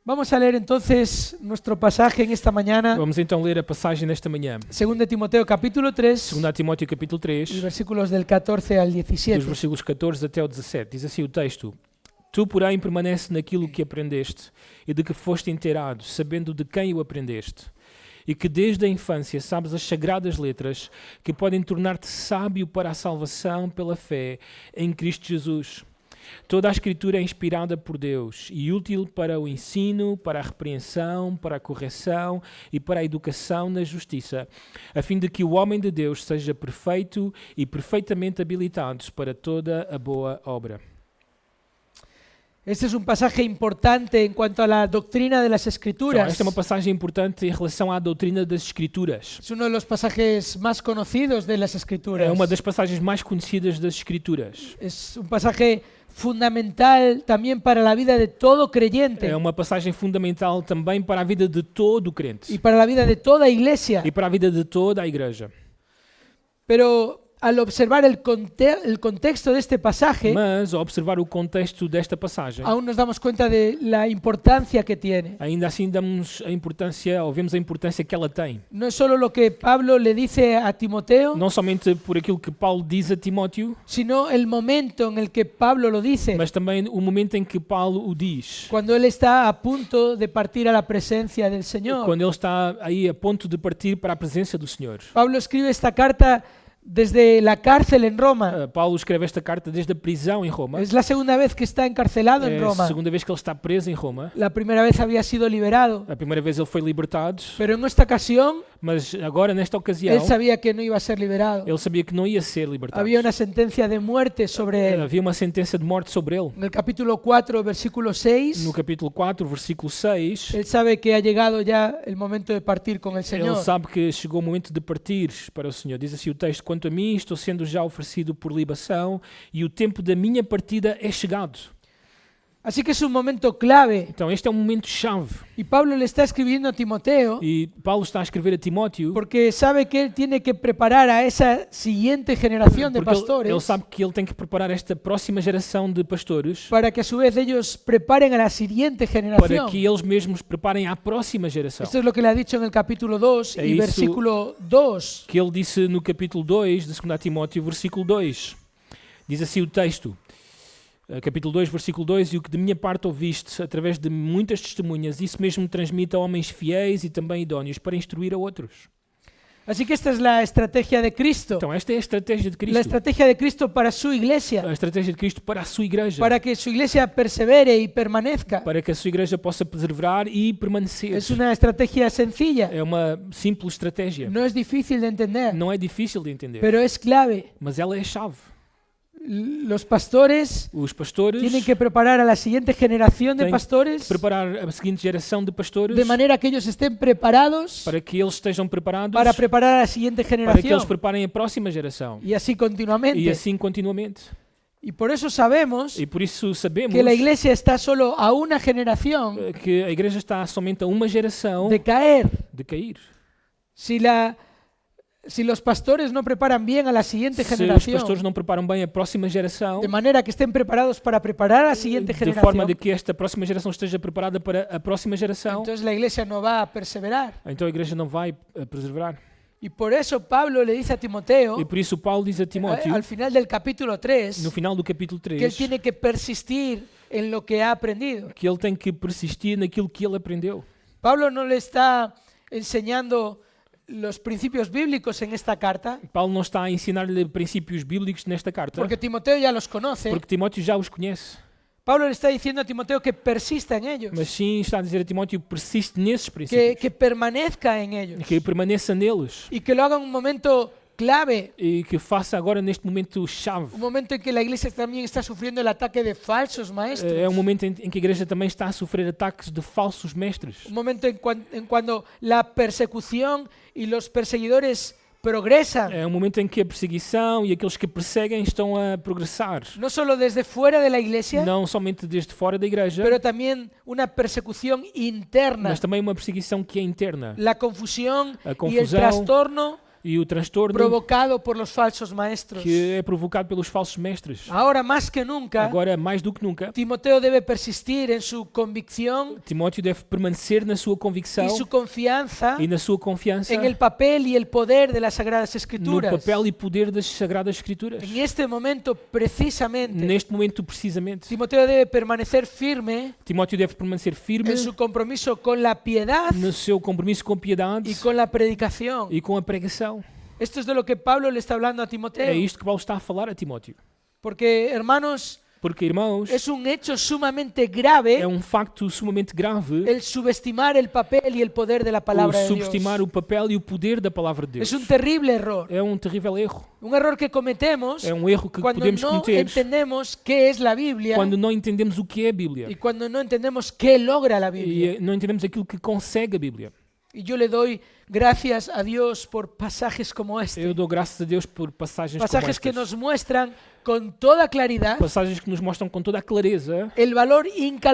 Vamos a leer entonces nuestro pasaje en esta mañana, Vamos então ler a passagem nesta manhã. 2 Timoteo capítulo 3, 2 Timóteo capítulo y 3, versículos del 14 al dos 17. versículos 14 até o 17. Diz assim o texto: Tu, porém, permanece naquilo que aprendeste e de que foste inteirado, sabendo de quem o aprendeste, e que desde a infância sabes as sagradas letras que podem tornar-te sábio para a salvação pela fé em Cristo Jesus. Toda a Escritura é inspirada por Deus e útil para o ensino, para a repreensão, para a correção e para a educação na justiça, a fim de que o homem de Deus seja perfeito e perfeitamente habilitado para toda a boa obra. Este es un pasaje importante en cuanto a la doctrina de las Então, Escrituras. esta é uma passagem importante em relação à doutrina das Escrituras. Es uno de los pasajes más conocidos de las Escrituras. É uma das passagens mais conhecidas das Escrituras. Es un pasaje fundamental también para la vida de todo creyente É uma passagem fundamental também para a vida de todo o crente y para la vida de toda iglesia. e para a vida de toda a igreja. Pero al observar el contexto de este pasaje, Mas, ao observar o contexto desta passagem, aún nos damos cuenta de la importancia que tiene. ainda assim damos a importância, ou vemos a importância que ela tem. No es solo lo que Pablo le dice a Timoteo, Não somente por aquilo que Paulo diz a Timóteo, sino el momento en el que Pablo lo dice, mas também o momento em que Paulo o diz. cuando él está a punto de partir a la presencia del Señor. Quando ele está aí a ponto de partir para a presença do Senhor. Pablo escribe esta carta desde la cárcel en Roma. Paulo escreve esta carta desde a prisão em Roma. Es la segunda vez que está encarcelado en É a Roma. segunda vez que ele está preso em Roma. La primera vez había sido liberado, A primeira vez ele foi libertado, pero en esta ocasión mas agora, nesta ocasião, él sabía que no iba a ser liberado. ele sabia que não ia ser libertado. Había una sentencia de muerte sobre él. Havia uma sentença de morte sobre ele. En el capítulo 4, versículo 6, No capítulo 4, versículo 6, él sabe que ha llegado ya el momento de partir con el ele Señor. sabe que chegou o momento de partir para o Senhor. Diz assim o texto: Quanto a mim, estou sendo já oferecido por libação e o tempo da minha partida é chegado. Así que es un momento clave. Então este é um momento chave. Y Pablo le está escribiendo a Timoteo E Paulo está a escrever a Timóteo porque sabe que él tiene que preparar a esa siguiente generación de porque ele pastores sabe que ele tem que preparar esta próxima geração de pastores para que a su vez ellos preparen a la siguiente para generación. que eles mesmos preparem à próxima geração. Esto es lo que le ha dicho en el capítulo 2 y Eso- versículo 2. Que ele disse no capítulo 2 de 2 Timóteo, versículo 2. Diz assim o texto, capítulo 2, versículo 2: E o que de minha parte ouviste, através de muitas testemunhas, isso mesmo transmite a homens fiéis e também idóneos, para instruir a outros. Así que esta es la estrategia de Cristo. Então esta é a estratégia de La Cristo. estrategia de Cristo para su iglesia, A estratégia de Cristo para a sua igreja. para que su iglesia persevere y permanezca. Para que a sua igreja possa perseverar e permanecer. Es una estrategia sencilla, É uma simples estratégia. no es difícil de entender, Não é difícil de entender, pero es clave. mas ela é a chave. Los pastores Os pastores tienen que preparar a la siguiente generación de têm que pastores preparar a seguinte geração de pastores de manera que ellos estén preparados para que eles estejam preparados para preparar a la siguiente para que generación. eles preparem a próxima geração. Y así E continuamente. assim continuamente. Y por eso sabemos E por isso sabemos que la iglesia está solo a una generación que a igreja está somente a uma geração de caer. de cair. Si los pastores no preparan bien a la siguiente Se os generación, pastores não preparam bem a próxima geração, de manera que estén preparados para preparar a la siguiente de forma generación, de que esta próxima geração esteja preparada para a próxima geração, entonces la iglesia no va a perseverar. então a igreja não vai perseverar. Y por eso Pablo le dice a Timoteo, E por isso Paulo diz a Timóteo, al final del capítulo 3, no final do capítulo que él 3, tiene que persistir en lo que ha aprendido. que ele tem que persistir naquilo que ele aprendeu. Pablo no le está enseñando los principios bíblicos en esta carta, Paulo não está a ensinar-lhe princípios bíblicos nesta carta, porque Timoteo ya los conoce. porque Timóteo já os conhece. Pablo le está diciendo a Timoteo que persista en ellos, Mas sim está a dizer a Timóteo, persiste nesses princípios, que permanezca en ellos que permaneça neles y que lo haga en un momento clave, e que faça agora neste momento chave. un momento en que la iglesia también está sufriendo el ataque de falsos maestros, É um momento em que a igreja também está a sofrer ataques de falsos mestres. un momento en cuando la persecución y los perseguidores progresan, É um momento em que a perseguição e aqueles que perseguem estão a progressar. no solo desde fuera de la iglesia, Não somente desde fora da igreja, pero también una persecución interna, mas também uma perseguição que é interna. la confusión A y el confusão, trastorno e o transtorno provocado por los falsos maestros. que é provocado pelos falsos mestres. Ahora más que nunca, Agora, mais do que nunca, Timoteo debe persistir en su convicción Timóteo deve permanecer na sua convicção y su confianza e na sua confiança en el papel y el poder de las Sagradas no Escrituras. papel e poder das Sagradas Escrituras. En este momento, precisamente, Neste momento, precisamente, Timoteo debe permanecer firme Timóteo deve permanecer firme en su compromiso con la piedad no seu compromisso com piedade y con la predicación. e com a pregação. Esto es de lo que Pablo le está hablando a É Timoteo. isto que Paulo está a falar a Timóteo. Porque, hermanos, Porque, irmãos, es un hecho sumamente grave é facto sumamente grave el subestimar el papel y el poder de la o palabra de Dios. subestimar o papel e o poder da palavra de Deus. Es un terrible error. É terrível erro. Un error que cometemos É erro que cuando podemos no cometer entendemos qué es la Biblia quando não entendemos o que é a Bíblia y cuando no entendemos qué logra la Biblia. e não entendemos aquilo que consegue a Bíblia. Y yo le doy gracias a Dios por pasajes como este. Eu dou graças a Deus por passagens como Pasajes que estas. nos muestran con toda claridad Passagens que nos mostram com toda a clareza el valor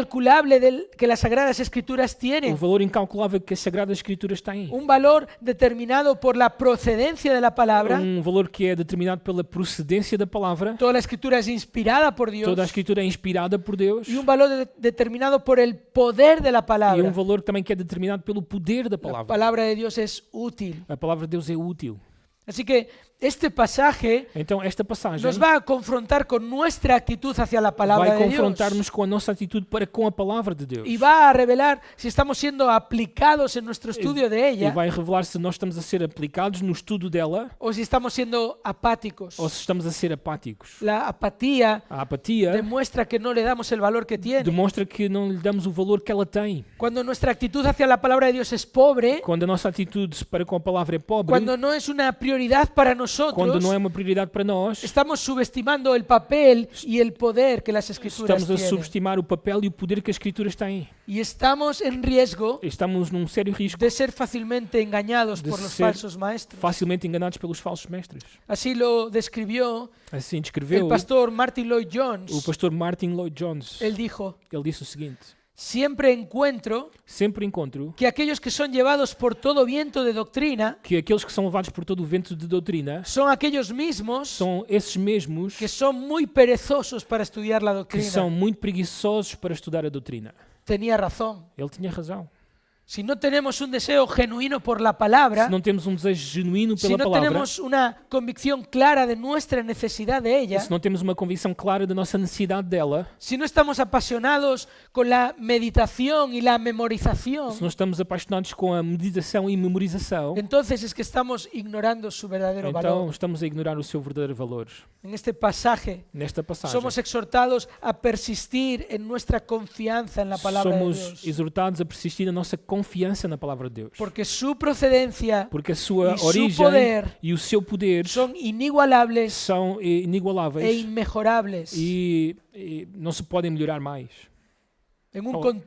incalculable que las Sagradas Escrituras o tienen. valor incalculável que as Sagradas Escrituras têm. Un valor determinado por la procedencia de la palabra. Valor que é determinado pela procedência da palavra. Toda la Escritura es inspirada por Dios. Toda a Escritura é inspirada por Deus. Y un valor determinado por el poder de la E palabra. valor também que é determinado pelo poder da La palavra. palabra de Dios es útil. A palavra de Deus é útil. Así que este pasaje Então esta passagem nos va a confrontar con nuestra actitud hacia la palabra vai de Dios. confrontar-nos com a nossa atitude para com a palavra de Deus. Y va a revelar si estamos siendo aplicados en nuestro estudio de E ella vai revelar se nós estamos a ser aplicados no estudo dela o si estamos siendo apáticos. ou se estamos a ser apáticos. La apatía A apatia demuestra que no le damos el valor que tiene. demonstra que não lhe damos o valor que ela tem. Cuando nuestra actitud hacia la palabra de Dios es pobre, Quando a nossa atitude para com a palavra é pobre, cuando no es una prioridad para quando nosotros, não é uma prioridade para nós, estamos subestimando el papel y el poder que las Escrituras estamos a tienen. subestimar o papel e o poder que as Escrituras têm. Y estamos en riesgo Estamos num sério risco de ser fácilmente engañados de por los ser falsos maestros. facilmente enganados pelos falsos mestres. Así lo describió Assim el descreveu pastor Martin Lloyd o Jones. pastor Martin Lloyd Jones. Él dijo: Ele disse o seguinte: siempre encuentro sempre encontro que aquellos que son llevados por todo viento de doctrina que aqueles que são levados por todo o vento de doutrina son aquellos mismos são esses mesmos que son muy perezosos para estudiar la que são doctrina. muito preguiçosos para estudar a doutrina. Tenía razón. Ele tinha razão. Si no tenemos un deseo genuino por la palabra, Se não temos desejo genuíno si pela no palavra, tenemos una convicción clara de nuestra necesidad de ella, se não temos uma convicção clara da nossa necessidade dela, si no estamos apasionados con la meditación y la memorización, se não estamos apaixonados com a meditação e memorização, entonces es que estamos ignorando su verdadero então valor. estamos a ignorar o seu verdadeiro valor. En este pasaje Nesta passagem, somos exhortados a persistir en nuestra confianza en la palabra de somos Dios, exortados a persistir na nossa confiança na palavra de Deus. porque su procedencia Porque a sua e su origem poder e o seu poder son inigualables são e inigualáveis inmejorables. e não se podem melhorar mais. En un, Oh. con-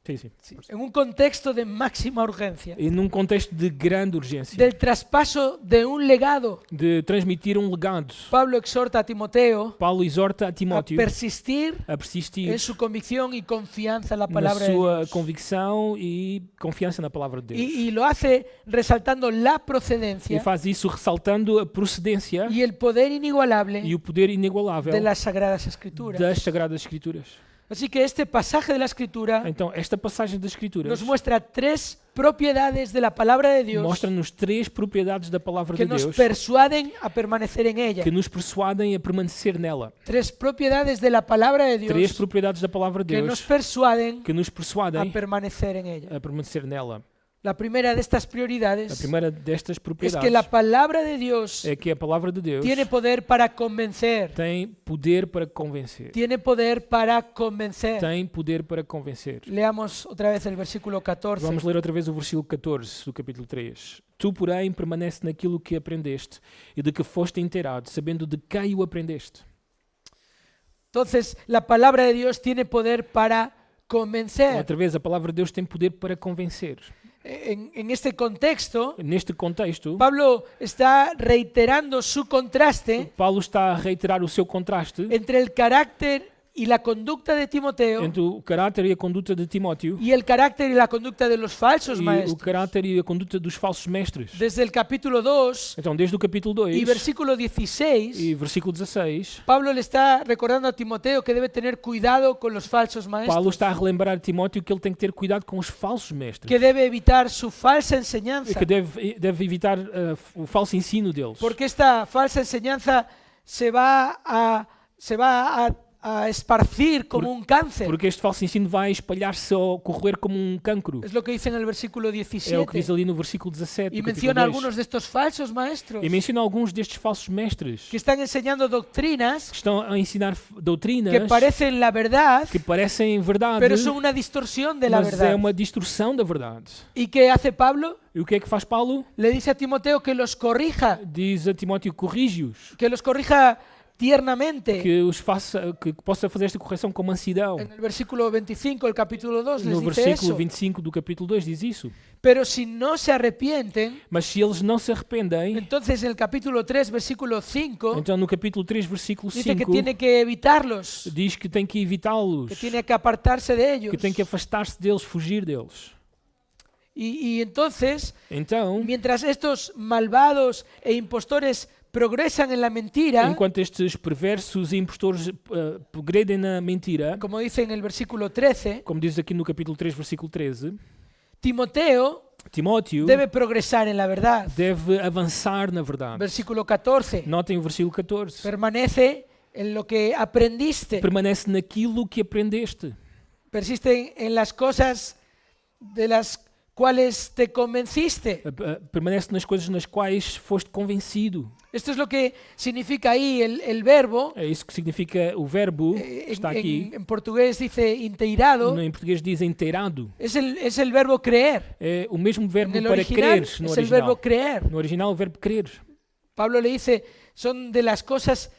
Sim, sim. en un contexto de máxima urgencia, E num contexto de grande urgência, del traspaso de un legado, de transmitir um legado, Pablo exhorta a Timoteo Paulo exorta a a Timóteo persistir a persistir en su convicción y confianza en la na palabra de sua Dios. convicção e confiança na palavra de Deus. Y lo hace resaltando la E procedencia faz isso ressaltando a procedência y el poder inigualable e o poder inigualável de las Sagradas Escrituras. das Sagradas Escrituras. Así que este pasaje de la Escritura Então, esta passagem das Escrituras nos muestra tres propiedades de la palabra de Dios mostra-nos três propriedades da palavra que de nos Deus persuaden a permanecer en ella. que nos persuadem a permanecer nela. Tres propiedades de la palabra de Três Dios propriedades da palavra de que nos Deus persuaden que nos a persuadem permanecer en ella. a permanecer nela. La primera de estas A prioridades primeira destas es propriedades que la palabra de Dios é que a palavra de Deus tiene poder para convencer. tem poder para convencer. Tiene poder para convencer. Tem poder para convencer. Leamos otra vez el versículo 14. Vamos ler outra vez o versículo 14 do capítulo 3. Tu, porém, permanece naquilo que aprendeste e de que foste inteirado, sabendo de quem o aprendeste. Entonces, la palabra de Dios tiene poder para convencer. Outra vez, a palavra de Deus tem poder para convencer. En este contexto, Neste contexto, Pablo está reiterando su contraste Paulo está a reiterar o seu contraste entre el carácter y la conducta de Timoteo entre o caráter e a conduta de Timóteo y el carácter y la conducta de los falsos e o maestros. caráter e a conduta dos falsos mestres. Desde el capítulo 2 Então, desde o capítulo 2 y versículo 16, e versículo 16, Pablo le está recordando a Timoteo que debe tener cuidado con los falsos Paulo maestros, está a relembrar a Timóteo que ele tem que ter cuidado com os falsos mestres, que debe evitar su falsa e enseñanza, que deve evitar o falso ensino deles. porque esta falsa enseñanza se va a esparcir como un cáncer. Porque este falso ensino vai espalhar-se ou correr como um cancro. Es lo que dice en el versículo É o que 17. diz ali no versículo 17 Y do capítulo menciona 2. algunos de estos falsos maestros E menciona alguns destes falsos mestres que están enseñando doctrinas que estão a ensinar doutrinas que parecen la verdad, que parecem verdade, pero son una distorsión de la mas é verdad. uma distorção da verdade. ¿Y qué hace Pablo? E o que é que faz Paulo? Le dice a Timoteo que los corrija, Diz a Timóteo: corrige-os, tiernamente. que possa fazer esta correção com mansidão. En el versículo 25 del capítulo 2 les No dice versículo eso. 25 do capítulo 2 diz isso. Pero si no se arrepienten, Mas se eles não se arrependem, entonces en el capítulo 3, versículo 5, então no capítulo 3, versículo dice que 5, tiene que evitarlos, diz que tem que evitá-los, que tiene que apartarse de ellos. que tem que afastar-se deles, fugir deles. Y entonces, Então, mientras estos malvados e impostores progresan en la mentira, enquanto estes perversos e impostores progredem na mentira, como dice en el versículo 13, como diz aqui no capítulo 3, versículo 13, Timoteo Timóteo debe progresar en la verdad. deve avançar na verdade. Versículo 14, Notem o versículo 14. permanece en lo que aprendiste, Permanece naquilo que aprendeste. persiste en las cosas de las cuales te convenciste. Permanece nas coisas nas quais foste convencido. Esto es lo que significa ahí el verbo. É isso que significa o verbo que está aqui. En portugués dice inteirado. Em português diz inteirado. Es el verbo creer. É o mesmo verbo En el para original crer no es el verbo original. creer. No original o verbo crer. Pablo le dice, son de las cosas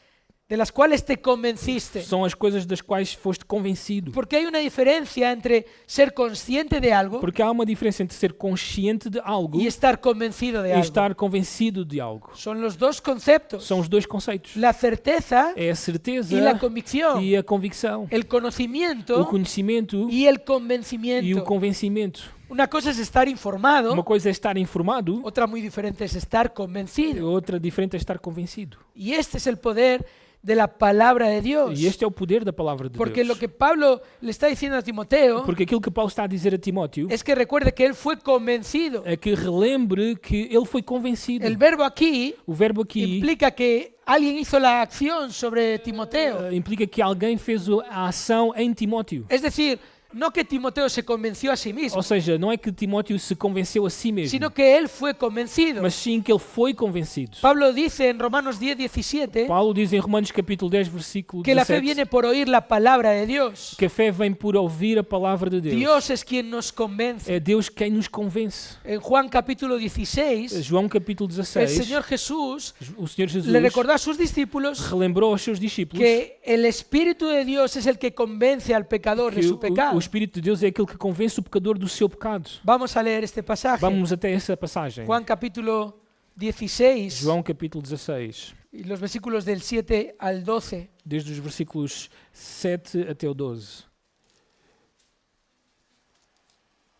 de las cuales te convenciste. São as coisas das quais foste convencido. Porque hay una diferencia entre ser consciente de algo Porque há uma diferença entre ser consciente de algo y estar convencido de e algo. estar convencido de algo. Son los dos conceptos. São os dois conceitos. La certeza É a certeza y la convicción. e a convicção. El O conocimiento conhecimento y el e o convencimiento. convencimento. Una cosa es estar informado, Uma coisa é estar informado, otra muy diferente es estar convencido. outra diferente é estar convencido. Y este es el poder de la palabra de Dios. E este é o poder da palavra de Porque Deus. lo que Pablo le está diciendo a Timoteo Porque aquilo que Paulo está a dizer a Timóteo es que recuerde que él fue convencido. é que relembre que ele foi convencido. El verbo aquí O verbo aqui implica que alguien hizo la acción sobre Timoteo. implica que alguém fez a ação em Timóteo. Es decir, no que Timoteo se convenció a sí mismo, Ou seja, não é que Timóteo se convenceu a si mesmo, sino que él fue convencido. mas sim que ele foi convencido. Pablo dice en Romanos 10:17 Paulo diz em Romanos capítulo 10, versículo que la fe 17, viene por oír la palabra de Dios. que a fé vem por ouvir a palavra de Deus. Dios es quien nos convence. É Deus quem nos convence. En Juan capítulo 16, João capítulo el 16, Señor Jesús o Senhor Jesus le recordó a sus discípulos relembrou aos seus discípulos que el Espíritu de Dios es el que convence al pecador de que su pecado. o Espírito de Deus é aquele que convence o pecador do seu pecado. Vamos a leer este pasaje. Vamos até essa passagem. Juan capítulo 16 João capítulo 16, y los versículos del 7 al 12. desde os versículos 7 até o 12.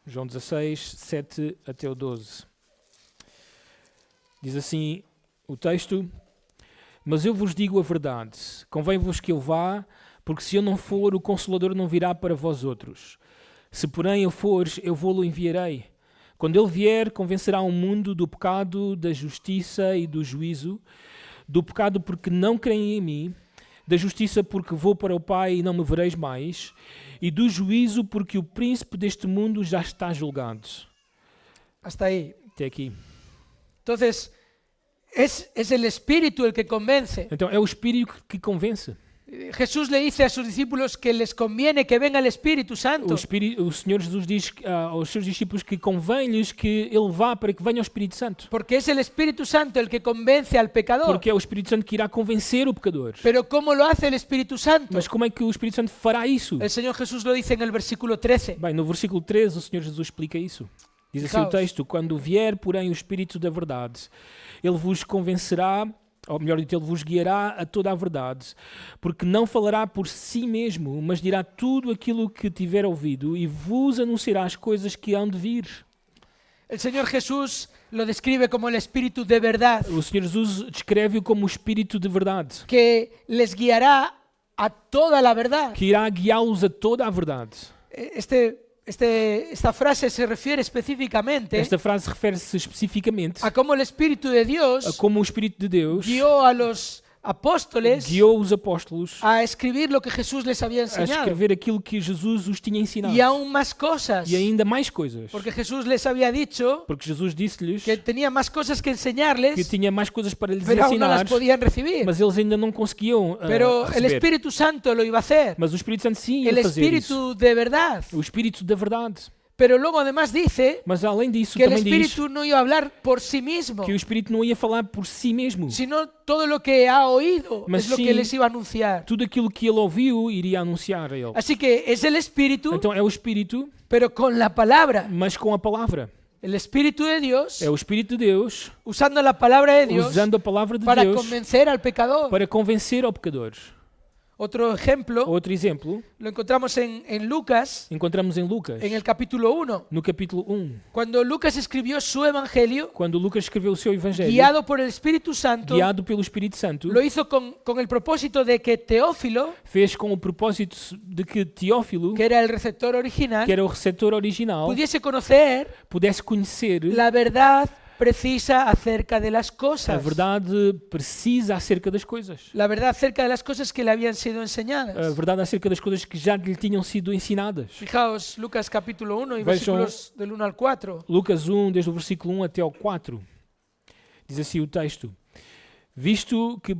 João 16, 7 até o 12. Diz assim o texto: Mas eu vos digo a verdade, convém-vos que eu vá, porque se eu não for, o Consolador não virá para vós outros. Se porém eu for, eu vou-lo enviarei. Quando ele vier, convencerá o mundo do pecado, da justiça e do juízo. Do pecado porque não creem em mim, da justiça porque vou para o Pai e não me vereis mais, e do juízo porque o príncipe deste mundo já está julgado. Hasta ahí. Até aqui. Entonces, es el Espíritu el que convence. Então é o Espírito que convence. Jesús le dice a sus discípulos que les conviene que venga el Espíritu Santo. O Senhor Jesus diz aos seus discípulos que convém-lhes que ele vá para que venha o Espírito Santo. Porque es el Espíritu Santo el que convence al pecador. Porque é o Espírito Santo que irá convencer o pecador. Pero ¿cómo lo hace el Espíritu Santo? Mas como é que o Espírito Santo fará isso? El Señor Jesús lo dice en el versículo 13. Bem, no versículo 13 o Senhor Jesus explica isso. Diz assim o texto: Quando vier, porém, o Espírito da verdade, ele vos convencerá ou melhor dito, Ele vos guiará a toda a verdade, porque não falará por si mesmo, mas dirá tudo aquilo que tiver ouvido e vos anunciará as coisas que hão de vir. El Señor Jesús lo describe como el Espíritu de verdad, O Senhor Jesus descreve-o como o Espírito de verdade, que les guiará a toda la verdad. que irá guiá-los a toda a verdade. Esta frase se refiere específicamente Esta frase refere-se especificamente a cómo el Espíritu de a Dios como o Espírito de Deus guió a los apóstoles guiou os apóstolos a escribir lo que Jesús les había a enseñado escrever aquilo que Jesus os tinha ensinado. y aún más cosas, E ainda mais coisas. porque Jesús les había dicho Porque Jesus disse-lhes que tenía más cosas que que enseñarles, tinha mais coisas para lhes pero aún no las ensinar, podían recibir. mas eles ainda não conseguiam Pero el receber. Espíritu Santo lo iba a hacer, Mas o Espírito Santo sim el ia fazer isso. Espíritu de verdad. O Espírito da verdade. Pero luego además dice Mas além disso, que el também diz Espíritu no iba a hablar por sí mismo, que o Espírito não ia falar por si mesmo. sino todo lo que ha oído Mas es lo sim, que les iba a anunciar. Tudo aquilo que ele ouviu iria anunciar a ele. Así que es el Espíritu, Então é o Espírito, pero con la palabra. mas com a palavra. El Espíritu de Dios, É o Espírito de Deus usando la palabra de Dios usando a palavra de para Deus convencer al pecador. para convencer ao pecador. Otro ejemplo Outro exemplo lo encontramos en Lucas, encontramos em Lucas, en el capítulo 1. no capítulo 1, Cuando Lucas escribió su evangelio, quando Lucas escreveu o seu evangelho, guiado por el Espíritu Santo, guiado pelo Espírito Santo, lo hizo con el propósito de que Teófilo, fez com o propósito de que Teófilo, que era el receptor original, que era o receptor original, pudiese conocer pudesse conhecer la verdad precisa acerca de las a cosas. verdade precisa acerca das coisas. La verdad acerca de las cosas que le habían sido A enseñadas. verdade acerca das coisas que já lhe tinham sido ensinadas. Fijaos, Lucas capítulo 1 y Vejam- versículos del 1 al 4. Lucas 1, desde o versículo 1 até ao 4. Diz assim o texto: Visto que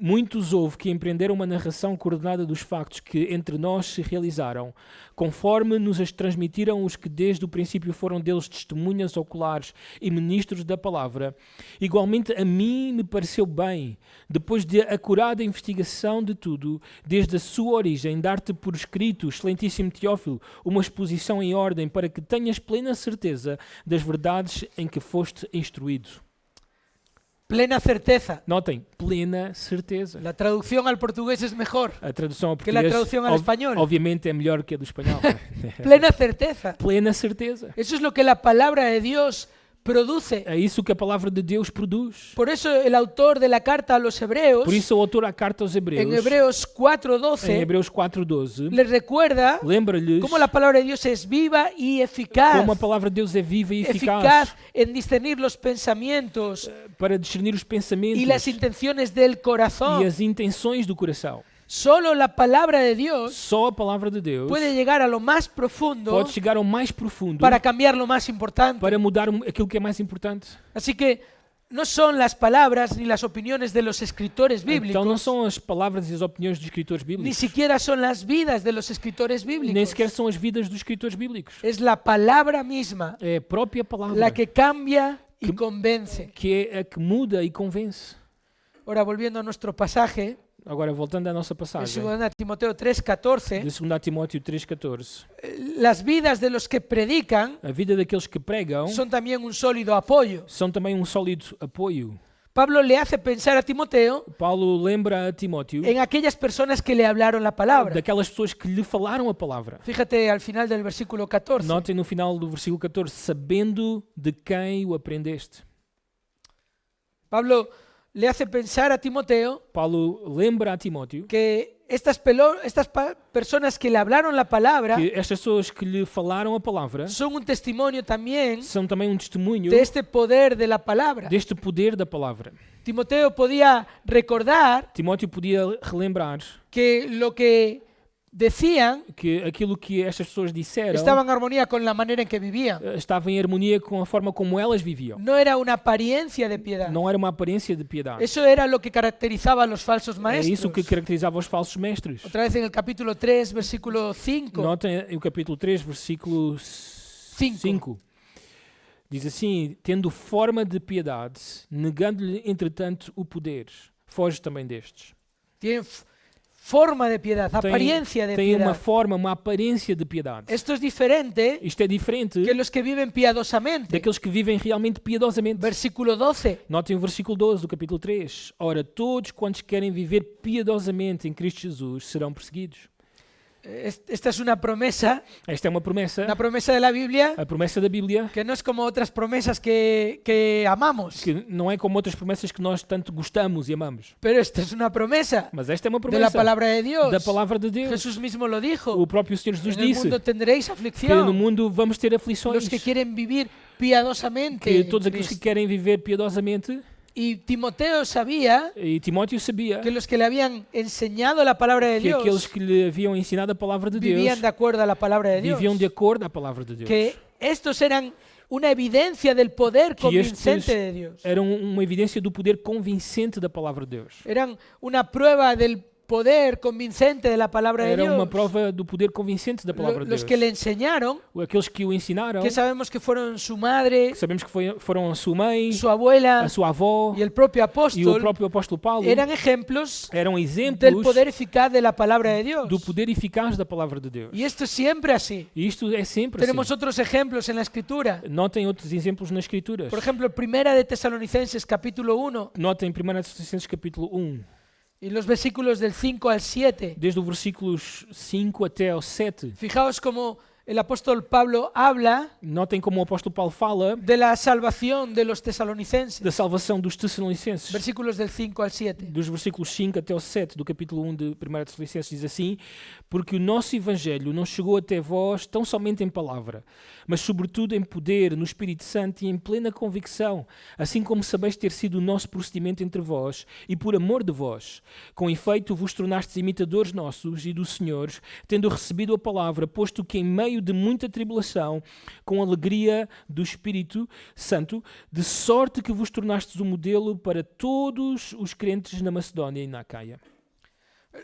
muitos houve que empreenderam uma narração coordenada dos factos que entre nós se realizaram, conforme nos as transmitiram os que desde o princípio foram deles testemunhas oculares e ministros da palavra, igualmente a mim me pareceu bem, depois de acurada investigação de tudo, desde a sua origem, dar-te por escrito, excelentíssimo Teófilo, uma exposição em ordem para que tenhas plena certeza das verdades em que foste instruído. Plena certeza. Notem, plena certeza. La traducción al portugués es mejor. A tradução ao Que la português, traducción al español. obviamente, é melhor que a do espanhol. Plena certeza. Plena certeza. Eso es lo que la palabra de Dios produce. É isso que a palavra de Deus produz. Por eso el autor de la carta a los hebreos, Por isso, o autor à carta aos en Hebreus, Hebreos em 4:12, Hebreus 4:12, les recuerda lembra-lhes cómo la palabra de Dios es viva y eficaz. como a palavra de Deus é viva e Eficaz eficaz en discernir los pensamientos para discernir os pensamentos y las intenciones del e corazón. as intenções do coração. Solo la palabra de Dios Só a palavra de Deus puede llegar a lo más profundo pode chegar ao mais profundo para cambiar lo más importante. para mudar aquilo que é mais importante. Así que no son las palabras ni las opiniones de los escritores Então não bíblicos, são as palavras e as opiniões dos escritores ni bíblicos, siquiera son las vidas de los escritores nem bíblicos. sequer são as vidas dos escritores bíblicos. Es la palabra misma É a própria palavra la que cambia y Que- convence. que é a que muda e convence. Ahora volviendo a nuestro pasaje, Agora, voltando à nossa en passagem, 2 Timoteo 3:14, de 2 Timóteo 3,14, las vidas de los que predican a vida daqueles que pregam son también un sólido apoyo. são também um sólido apoio. Pablo le hace pensar a Timoteo Paulo lembra a Timóteo en aquellas personas que le hablaron la palabra. daquelas pessoas que lhe falaram a palavra. Fíjate al final del versículo 14. Notem no final do versículo 14, sabendo de quem o aprendeste. Pablo le hace pensar a Timoteo Paulo lembra a Timóteo que estas personas que le hablaron la palabra que estas pessoas que lhe falaram a palavra son un testimonio también são também um testemunho de este poder de la palabra. deste poder da palavra. Timoteo podía recordar Timóteo podia relembrar que lo que decían que aquilo que estas pessoas disseram estaba en armonía con la manera en que vivían. estava em harmonia com a forma como elas viviam. No era una apariencia de piedad. Não era uma aparência de piedade. Eso era lo que caracterizaba a los falsos É maestros. isso que caracterizava os falsos mestres. Otra vez en el capítulo 3, versículo 5. Notem o capítulo 3, versículo 5. Diz assim, tendo forma de piedade, negando-lhe, entretanto, o poder. Foge também destes. Tienen forma de piedad, apariencia de tem uma piedad. forma, uma aparência de piedade. Esto es diferente Isto é diferente que los que viven piadosamente. daqueles que vivem realmente piedosamente. Versículo 12. Notem o versículo 12 do capítulo 3. Ora, todos quantos querem viver piedosamente em Cristo Jesus serão perseguidos. Esta es una promesa Esta é uma promessa, de la Biblia a promessa da Bíblia, que no es como otras promesas que amamos, que não é como outras promessas que nós tanto gostamos e amamos. pero esta es una promesa Mas esta é uma de la promessa palabra de Dios. da palavra de Deus. Jesús mismo lo dijo. O próprio Senhor Jesus En el disse mundo tendréis que no aflicción. mundo vamos ter aflições, Los que quieren vivir piadosamente. que en todos aqueles que Cristo. querem viver piedosamente, Y Timoteo sabía e Timóteo sabia que los que le habían enseñado la palabra de que aqueles Dios que lhe haviam ensinado a palavra de Deus vivían de acuerdo a la palabra de Dios. viviam de acordo à palavra de Deus. Que estos eran una evidencia del poder Que convincente estes de Dios. eram uma evidência do poder convincente da palavra de Deus. Eran una prueba del poder convincente de la palabra de Era uma Dios. prova do poder convincente da palavra de Los Deus. que le enseñaron, Aqueles que o ensinaram, que sabemos que fueron su madre, sabemos que foram a sua mãe, su abuela a sua avó y el propio e o apóstol, próprio apóstolo Paulo, eran ejemplos eram del exemplos poder eficaz de la palabra de Dios. do poder eficaz da palavra de Deus. Y esto es siempre así. E isto é sempre Tenemos assim. otros ejemplos en la Escritura. Notem outros exemplos nas Escrituras. Por ejemplo, Primera de Tesalonicenses capítulo 1 Notem 1 Tessalonicenses capítulo 1, y los versículos del 5 al 7. desde o versículos 5 até ao 7. Fijaos cómo el apóstol Pablo habla Notem como o apóstolo Paulo fala de la salvación de los tesalonicenses. da salvação dos Tessalonicenses. Versículos del 5 al 7. Dos versículos 5 até o 7 do capítulo 1 de 1 Tessalonicenses diz assim: porque o nosso evangelho não chegou até vós tão somente em palavra, mas sobretudo em poder, no Espírito Santo e em plena convicção, assim como sabeis ter sido o nosso procedimento entre vós e por amor de vós. Com efeito vos tornastes imitadores nossos e do Senhor, tendo recebido a palavra, posto que em meio de muita tribulação, com alegria do Espírito Santo, de sorte que vos tornastes um modelo para todos os crentes na Macedónia e na Acaia.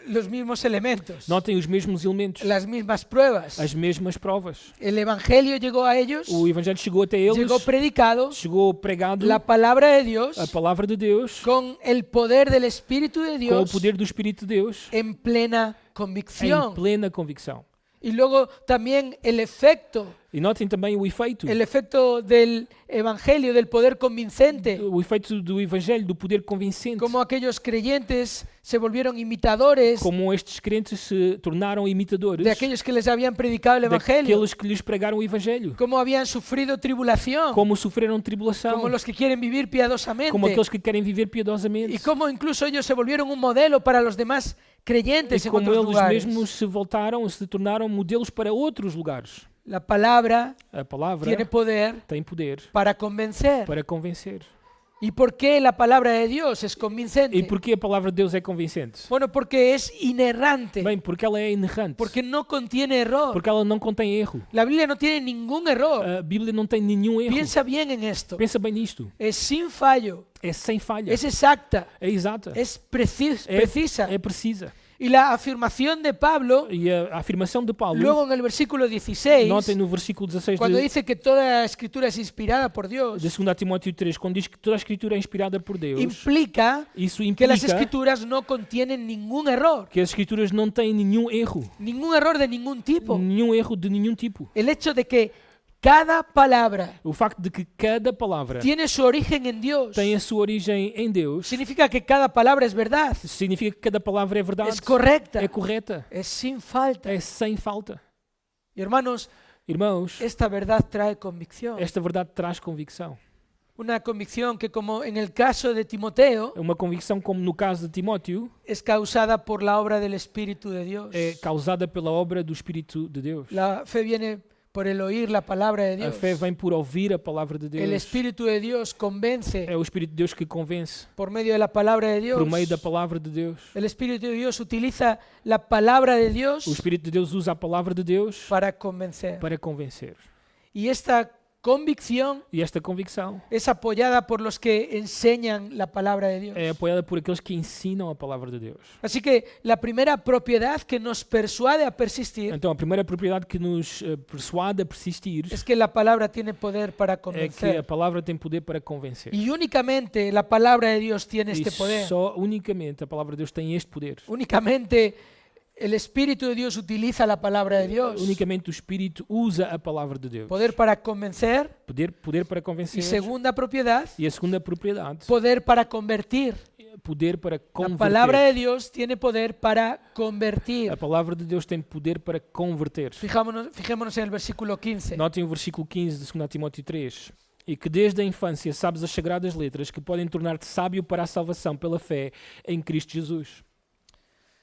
Los mismos elementos, Notem os mesmos elementos, las mismas pruebas. as mesmas provas. El evangelio llegó a ellos, O Evangelho chegou até eles, llegó predicado, chegou pregado, la palabra de Dios, a palavra de Deus, con el poder del Espíritu de com o Dios poder do Espírito de Deus, en plena em convicción. plena convicção. Y luego también el efecto E notem também o efeito del evangelio, del poder convincente, do Evangelho, do poder convincente. como aquellos creyentes se volvieron imitadores Como estes crentes se tornaram imitadores de aquellos que les habían predicado el evangelio, daqueles que lhes pregaram o Evangelho. como habían sufrido tribulación, Como sofreram tribulação, como los que quieren vivir piadosamente, como aqueles que querem viver piedosamente. y como incluso ellos se volvieron un modelo para los demás creyentes E en como otros eles lugares. mesmos se tornaram modelos para outros lugares. La palabra A palavra tiene poder tem poder para convencer. para convencer. ¿Y por qué la palabra de Dios es convincente? E porquê a palavra de Deus é convincente? Bueno, porque es inerrante, Bem, porque ela é inerrante. porque no contiene error. Porque ela não contém erro. La Biblia no tiene ningún error. A Bíblia não tem nenhum erro. Piensa bien en esto. Pensa bem nisto. Es sin fallo, É sem falha. es exacta, É exata. es precisa. É precisa. Y la afirmación de Pablo, E a afirmação de Paulo, luego en el versículo 16, notem no versículo 16 cuando de dice que toda la escritura es inspirada por Dios, 2 Timóteo 3, quando diz que toda a Escritura é inspirada por Deus, implica isso que las implica escrituras no contienen ningún error, que as Escrituras não têm nenhum erro. de ningún tipo. Nenhum erro de nenhum tipo. El hecho de que cada palabra O facto de que cada palavra tiene su origen en Dios tem a sua origem em Deus significa que cada palabra es verdad, significa que cada palavra é verdade, es correcta, é correta, es sin falta. é sem falta. Y hermanos, Irmãos, esta verdad trae convicción. esta verdade traz convicção. Una convicción que, como en el caso de Timoteo, Uma convicção como no caso de Timóteo es causada por la obra del Espíritu de Dios. é causada pela obra do Espírito de Deus. La fe viene por el oír la palabra de A Dios. fé vem por ouvir a palavra de El Deus. Espíritu de Dios convence É o Espírito de Deus que convence por medio de la palabra de Dios. por meio da palavra de Deus. El Espíritu de Dios utiliza la palabra de Dios O Espírito de Deus usa a palavra de Deus para convencer. para convencer. Y esta convicción E esta convicção es apoyada por los que enseñan la palabra de Dios. é apoiada por aqueles que ensinam a palavra de Deus. Así que la primera propiedad que nos persuade a persistir Então, a primeira propriedade que nos persuade a persistir es que la palabra tiene poder para é que a convencer. palavra tem poder para convencer. Y únicamente la palabra de Dios tiene E este poder. só unicamente a palavra de Deus tem este poder. Únicamente el Espíritu de Dios utiliza la palabra de Dios. Unicamente o Espírito usa a palavra de Deus. Poder para convencer. Poder para Y convencer. segunda propiedad, E a segunda propriedade, poder para convertir. poder para La palabra converter. de Dios tiene poder para convertir. A palavra de Deus tem poder para converter. Fijémonos en el versículo 15. Notem o versículo 15 de 2 Timóteo 3. E que desde a infância sabes as sagradas letras que podem tornar-te sábio para a salvação pela fé em Cristo Jesus.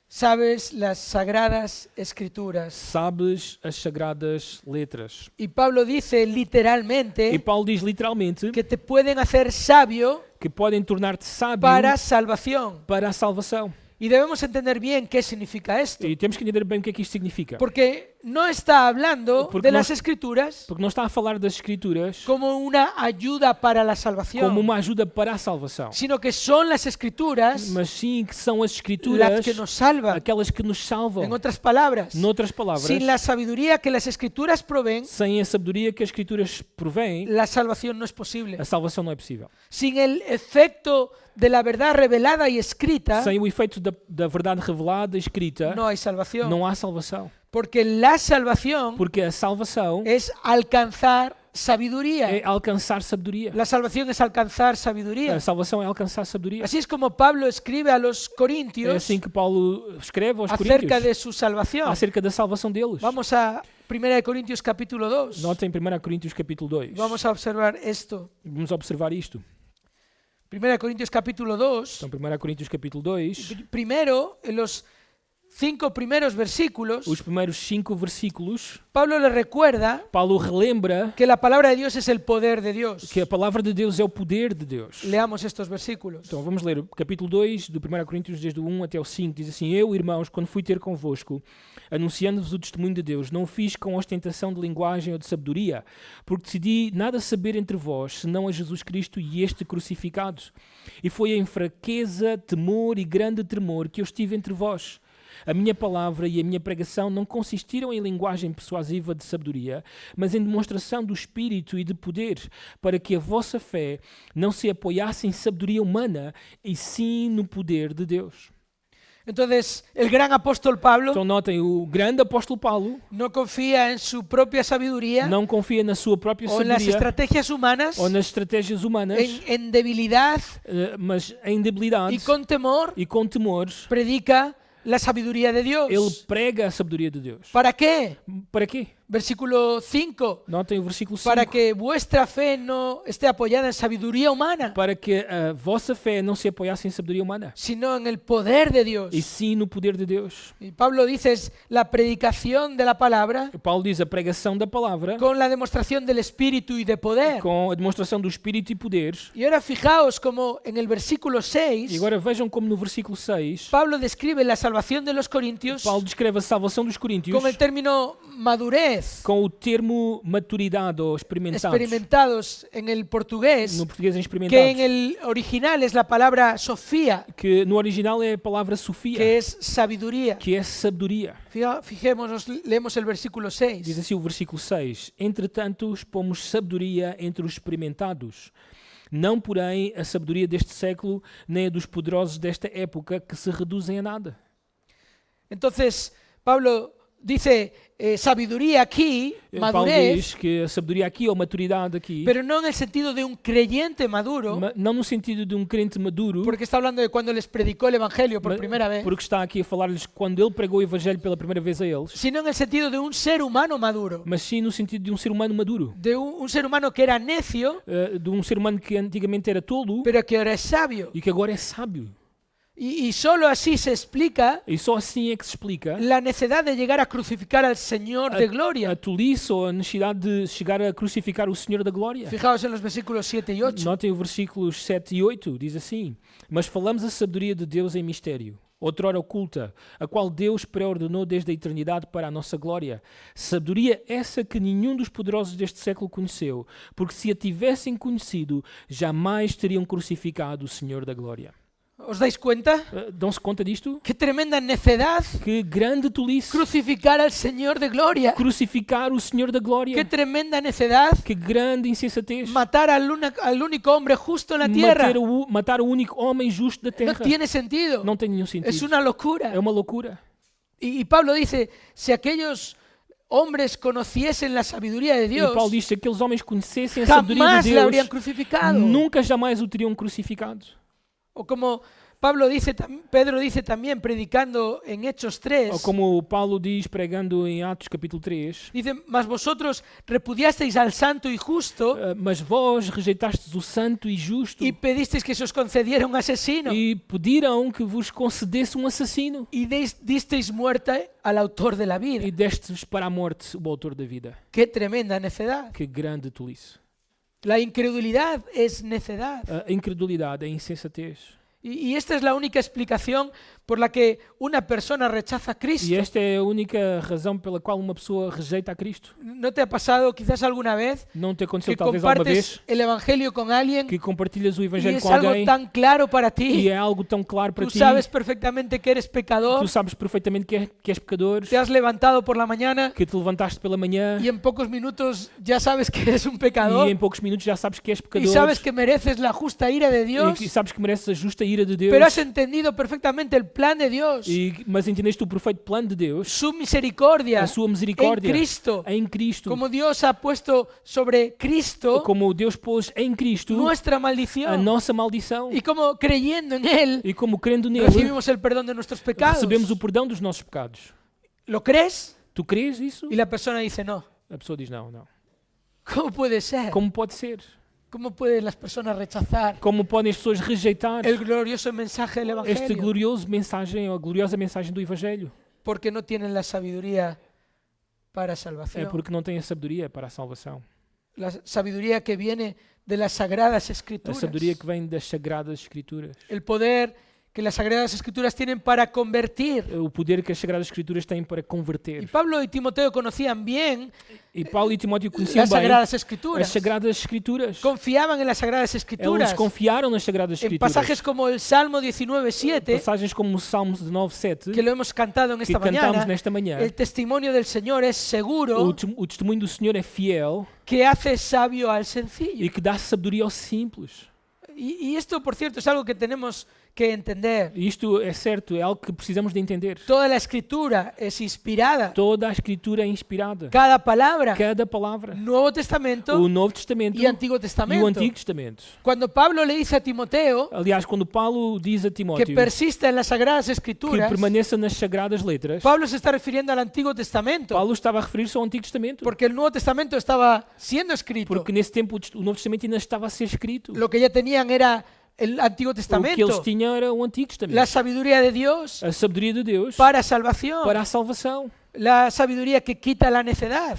Sabes las sagradas escrituras. Sabes as sagradas letras. Y Pablo dice E literalmente Paulo diz literalmente que te pueden hacer sabio que podem tornar-te sábio para salvación. para a salvação. Y debemos entender bien qué significa esto. E temos que entender bem o que é que isto significa. Porque no está hablando Porque de no- las escrituras Porque não está a falar das Escrituras como una ayuda para la salvación, como uma ajuda para a salvação, sino que son las escrituras mas sim que são as las Escrituras que nos salvan. aquelas que nos En salvam. otras palabras, Noutras palavras, sin la sabiduría que las escrituras proveen, sem a sabedoria que as Escrituras provêm, la salvación no es posible. a salvação não é possível. Sin el efecto de la verdad revelada y escrita, Sem o efeito da verdade revelada e escrita, no hay salvación. não há salvação. Porque la salvación Porque a salvação es alcanzar sabiduría. é alcançar sabedoria. La salvación es alcanzar A sabiduría. salvação é alcançar sabedoria. Así es como Pablo escribe a los É corintios assim que Paulo escreve aos acerca Coríntios de su salvación. acerca da salvação deles. Vamos a 1 de Corintios capítulo 2. Notem 1 Coríntios capítulo 2. Vamos a observar esto. Vamos observar isto. 1 de Corintios capítulo 2. Então, 1 Coríntios capítulo 2, Primero, en los 5 primeros versículos, os primeiros 5 versículos, Pablo le recuerda Paulo relembra que la palabra de Dios es el poder de Dios. que a palavra de Deus é o poder de Deus. Leamos estos versículos. Então vamos ler o capítulo 2 do 1 Coríntios, desde o 1 até o 5, diz assim: Eu, irmãos, quando fui ter convosco, anunciando-vos o testemunho de Deus, não o fiz com ostentação de linguagem ou de sabedoria, porque decidi nada saber entre vós, senão a Jesus Cristo e este crucificado. E foi em fraqueza, temor e grande tremor que eu estive entre vós. A minha palavra e a minha pregação não consistiram em linguagem persuasiva de sabedoria, mas em demonstração do Espírito e de poder, para que a vossa fé não se apoiasse em sabedoria humana, e sim no poder de Deus. Entonces, el gran apóstol Pablo Então notem, o grande apóstolo Paulo no confía en su propia sabiduría não confia na sua própria o en las sabedoria estrategias humanas, ou nas estratégias humanas, en debilidad mas em debilidade y con temor, e com temores, predica la sabiduría de Dios. ele prega a sabedoria de Deus. ¿Para qué? Para quê? Versículo 5. Notem o versículo 5. Para que vuestra fe no esté apoyada en sabiduría humana, Para que a vossa fé não se apoiasse em sabedoria humana, sino en el poder de Dios. e sim no poder de Deus. Y Pablo dice es la predicación de la palabra Paulo diz a pregação da palavra con la demostración del Espíritu y de poder. com a demonstração do Espírito e poder. Y ahora fijaos como en el versículo E 6, agora vejam como no versículo 6, Pablo describe la salvación de los corintios Paulo descreve a salvação dos coríntios con el término madurez, com o termo maturidade ou experimentados en el portugués, no português em que en experimentados, el original es la palabra Sofía, que no original é a palavra Sofia, que es sabiduría. que é sabedoria. Fijémonos, leemos el versículo Diz 6. assim o versículo 6: Entretanto, expomos sabedoria entre os experimentados, não, porém, a sabedoria deste século, nem a dos poderosos desta época, que se reduzem a nada. Entonces, Pablo dice sabiduría aquí, Paulo madurez, diz que a sabedoria aqui, ou maturidade aqui, pero no en el sentido de un creyente maduro, não no sentido de um crente maduro, porque está hablando de cuando les predicó el Evangelio por ma- primera vez, porque está aqui a falar-lhes quando ele pregou o Evangelho pela primeira vez a eles, sino en el sentido de un ser humano maduro, mas sim no sentido de um ser humano maduro, de un ser humano que era necio, de um ser humano que antigamente era tolo pero que ahora es sabio. e que agora é sábio. Y solo así se explica E só assim é que se explica la necesidad de llegar a crucificar al Señor de a gloria. tolice ou a necessidade de chegar a crucificar o Senhor da Glória. Fijaos en los versículos 7 y 8. Notem o versículos 7 e 8, diz assim: Mas falamos a sabedoria de Deus em mistério, outrora oculta, a qual Deus preordenou desde a eternidade para a nossa glória. Sabedoria essa que nenhum dos poderosos deste século conheceu, porque se a tivessem conhecido, jamais teriam crucificado o Senhor da Glória. ¿Os dais cuenta? Dão-se conta disto? Qué tremenda necedad Que grande tolice crucificar al Señor de gloria. crucificar o Senhor da Qué Glória. tremenda necedad Que grande insensatez. matar al único hombre justo en la tierra. Matar o único homem justo da No terra. tiene sentido. Não tem nenhum Es sentido. una locura. É uma loucura. Y Pablo dice, si aquellos hombres conociesen la sabiduría de E Dios, Paulo diz que aqueles homens conhecessem a sabedoria jamás de le habrían Deus, crucificado. nunca jamais o teriam crucificado. O como Pablo dice, Pedro dice también, predicando en Hechos 3, Ou como Paulo diz pregando em Atos capítulo 3, dice, mas vosotros repudiasteis al santo y justo mas vós rejeitastes o santo e justo y pedisteis que se os concediera un asesino e pediram que vos concedesse um assassino y disteis muerte al autor de la vida. e destes para a morte o autor da vida. Qué tremenda necedad. Que grande tolice. La incredulidad es necedad. A incredulidade, a insensatez. Y esta es la única explicación por la que una persona rechaza a E Cristo. esta é a única razão pela qual uma pessoa rejeita a Cristo. ¿No te ha pasado quizás alguna vez Não te aconteceu que talvez alguma compartes vez el Evangelio con alguien que compartilhas o y Evangelho es com algo alguém tan claro para e ti? é algo tão claro para Tú ti, sabes perfectamente que eres pecador, tu sabes perfeitamente que és pecador, te has levantado por la mañana que te levantaste pela manhã y en pocos minutos ya sabes que eres un e pecador em poucos minutos já sabes que és y pecador sabes que mereces la justa ira de e Dios, que sabes que mereces a justa ira de Deus, pero has entendido perfectamente el plan de Dios, mas entendeste o perfeito plano de Deus, su misericordia a sua en misericórdia Cristo, em Cristo, como Dios ha puesto sobre Cristo como Deus pôs em Cristo nuestra a maldición nossa maldição y como creyendo en Él e como crendo nele recibimos el perdón de nuestros pecados. recebemos o perdão dos nossos pecados. ¿Lo crees? Tu crês isso? Y la persona dice no. A pessoa diz não, não. ¿Cómo puede ser? Como pode ser? ¿Cómo pueden las personas rechazar Como podem as pessoas rejeitar el glorioso mensaje del esta Evangelio? gloriosa mensagem do Evangelho? Porque no tienen la sabiduría para É salvación. porque não têm a sabedoria para a salvação. La sabiduría que viene de las sagradas A escrituras. sabedoria que vem das Sagradas Escrituras. El poder que las sagradas escrituras tienen para convertir. O poder que as Sagradas Escrituras têm para Y converter. Pablo y Timoteo conocían bien E Paulo e Timóteo conheciam las bem sagradas as escrituras. Sagradas Escrituras. Confiaban en las sagradas Eles escrituras. confiaram nas Sagradas En Escrituras. pasajes como el Salmo 19:7, Passagens como o Salmo 19:7, que lo hemos cantado en que esta cantamos mañana, nesta manhã. el testimonio del Señor es seguro O testemunho do Senhor é fiel que hace sabio al e sencillo. que dá sabedoria aos simples. Y esto, por cierto, es algo que tenemos que entender. E isto é certo, é algo que precisamos de entender. Toda la escritura es inspirada. Toda a Escritura é inspirada. Cada palabra. Cada palavra. Nuevo Testamento O Novo Testamento y Antiguo e o Testamento. Antigo Testamento. Cuando Pablo le dice a Timoteo Aliás, quando Paulo diz a que Timóteo persista en las sagradas que escrituras, permaneça nas Sagradas Letras, Pablo se está refiriendo al Antiguo Testamento, Paulo estava a referir-se ao Antigo Testamento. porque el Nuevo Testamento estaba siendo escrito. Porque nesse tempo o Novo Testamento ainda estava a ser escrito. Lo que ya tenían era el Antiguo O que eles Testamento, tinham era o Antigo la Testamento. sabiduría de Dios A sabedoria de Deus para salvación, para a salvação. la sabiduría que quita la necedad,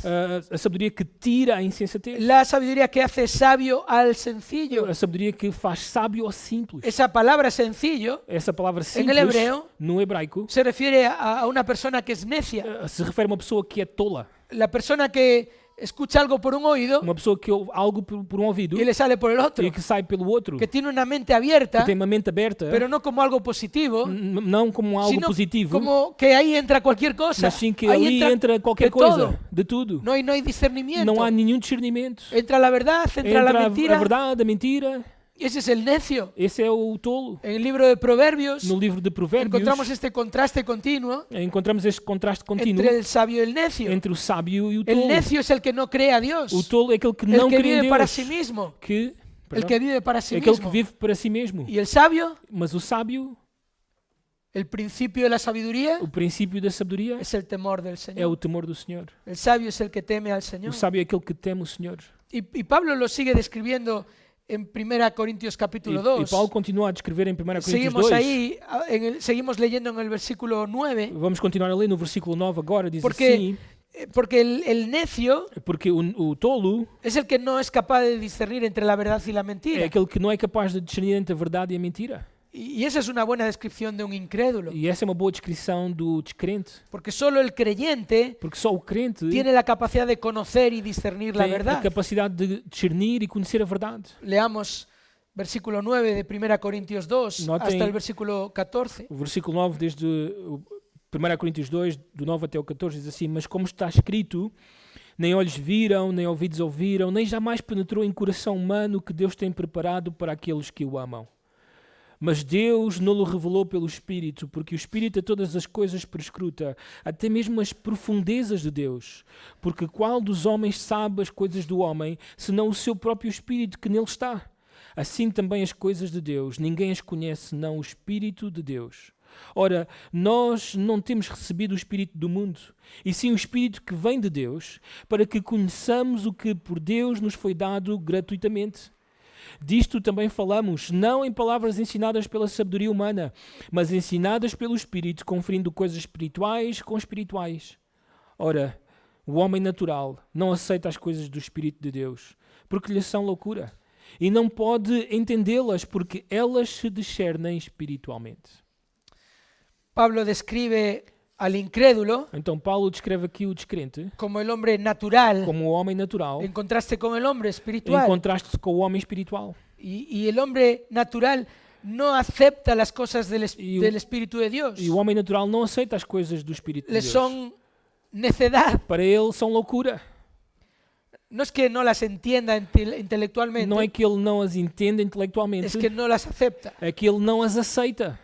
A sabedoria que tira a insensatez. la sabiduría que hace sabio al sencillo. A sabedoria que faz sábio ao simples. Esa palabra sencillo Essa palavra En el simples hebreo, no hebraico se refiere a una persona que es necia, se refere a uma pessoa que é tola. la persona que escucha algo por un oído Uma pessoa que ouve algo por um ouvido y le sale por el otro, e que sai pelo outro. que tiene una mente Que abierta, tem uma mente aberta, pero no como algo positivo, não como algo sino positivo, como que ahí entra cualquier cosa, mas sim que ahí ali entra qualquer de coisa, todo. de tudo. No hay discernimiento, Não há nenhum discernimento. entra la verdad, entra la Entra a mentira, verdade, a mentira. y ese es el necio. Esse é o tolo. En el libro de Proverbios No livro de Provérbios, encontramos este contraste continuo encontramos este contraste contínuo entre el sabio y el necio. entre o sábio e o El tolo. necio es el que no cree a Dios, O tolo é aquele que el não que crê em vive para Deus, sí mismo, que, el perdão, que vive para sí é aquele que mismo. vive para si mesmo. Y el sabio, Mas o sábio, el principio de la sabiduría, o princípio da sabedoria, es el temor del é o Señor. temor do Senhor. El sabio es el que teme al Señor. O sábio é aquele que teme o Senhor. Y Pablo lo sigue describiendo en 1 Corintios E, capítulo e 2. Paulo continua a descrever em 1 Coríntios Seguimos 2. ahí, seguimos leyendo en el versículo 9, Vamos continuar a ler no versículo 9 agora, diz Porque assim, porque el necio porque o tolo es el que no es capaz de discernir entre la verdad y la é mentira. aquele que não é capaz de discernir entre a verdade e a mentira. Y esa es una buena descripción de un incrédulo. E essa é uma boa descrição do descrente. Porque solo el creyente Porque só o crente tiene la capacidad de conocer y discernir la tem a verdad. capacidade de discernir e conhecer a verdade. Leamos versículo 9 de 1 Corintios 2 Noten- hasta el versículo 14. O versículo 9, desde o 1 Coríntios 2, do 9 até o 14, diz assim: Mas como está escrito, nem olhos viram, nem ouvidos ouviram, nem jamais penetrou em coração humano o que Deus tem preparado para aqueles que o amam. Mas Deus não o revelou pelo Espírito, porque o Espírito a todas as coisas perscruta, até mesmo as profundezas de Deus. Porque qual dos homens sabe as coisas do homem, senão o seu próprio Espírito que nele está? Assim também as coisas de Deus, ninguém as conhece, senão o Espírito de Deus. Ora, nós não temos recebido o Espírito do mundo, e sim o Espírito que vem de Deus, para que conheçamos o que por Deus nos foi dado gratuitamente. Disto também falamos, não em palavras ensinadas pela sabedoria humana, mas ensinadas pelo Espírito, conferindo coisas espirituais com espirituais. Ora, o homem natural não aceita as coisas do Espírito de Deus, porque lhe são loucura, e não pode entendê-las, porque elas se discernem espiritualmente. Pablo describe al incrédulo Então Paulo descreve aqui o descrente como el hombre natural, como o homem natural, en contraste con el hombre em espiritual. contraste com o homem espiritual. Y el hombre natural no acepta las cosas Y- del Espíritu de Dios. E o homem natural não aceita as coisas do Espírito de Le Deus. son necedad. Para ele são loucura. No es que no las entienda intelectualmente, Não é que ele não as entenda intelectualmente, es que no las acepta. é que ele não as aceita.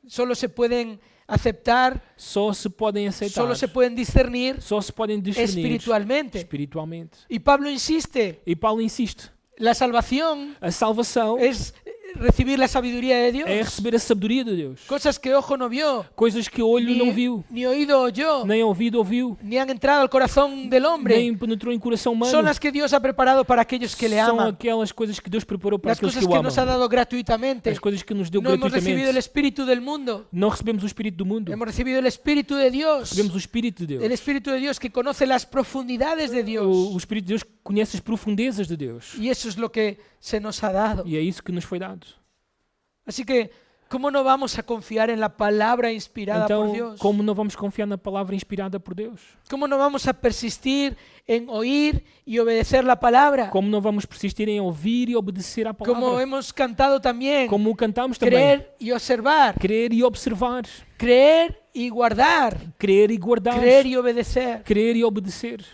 Solo se pueden aceptar, Só se podem aceitar, solo se pueden discernir só se podem discernir espiritualmente. espiritualmente. Y Pablo insiste, E Paulo insiste, la salvación a salvação es recibir la sabiduría de Dios. é receber a sabedoria de Deus. Cosas que ojo no vio, Coisas que olho não viu, ni oído oyó, nem ouvido ouviu, ni han entrado al corazón del hombre. nem penetrou em coração humano. Son las que Dios ha preparado para aquellos que le São aman. aquelas coisas que Deus preparou para Las aqueles cosas que o que nos ha amam. dado gratuitamente. As coisas que nos deu No hemos recibido el gratuitamente. espíritu del mundo. Não recebemos o Espírito do mundo, Hemos recibido el espíritu de Dios. recebemos o Espírito de El Deus. espíritu de Dios que conoce las profundidades de O Dios. Espírito de Deus conhece as profundezas de Deus. Y eso es lo que se nos ha dado. E é isso que nos foi dado. Así que, ¿cómo no vamos a confiar en la palabra inspirada por Então, Dios? como não vamos confiar na palavra inspirada por Deus? ¿Cómo no vamos a persistir en oír y obedecer la palabra? Como não vamos persistir em ouvir e obedecer à Como palavra? hemos cantado también, Como cantamos também. creer y observar, Crer e observar. creer y guardar, Crer e guardar. creer y obedecer. Crer e obedecer.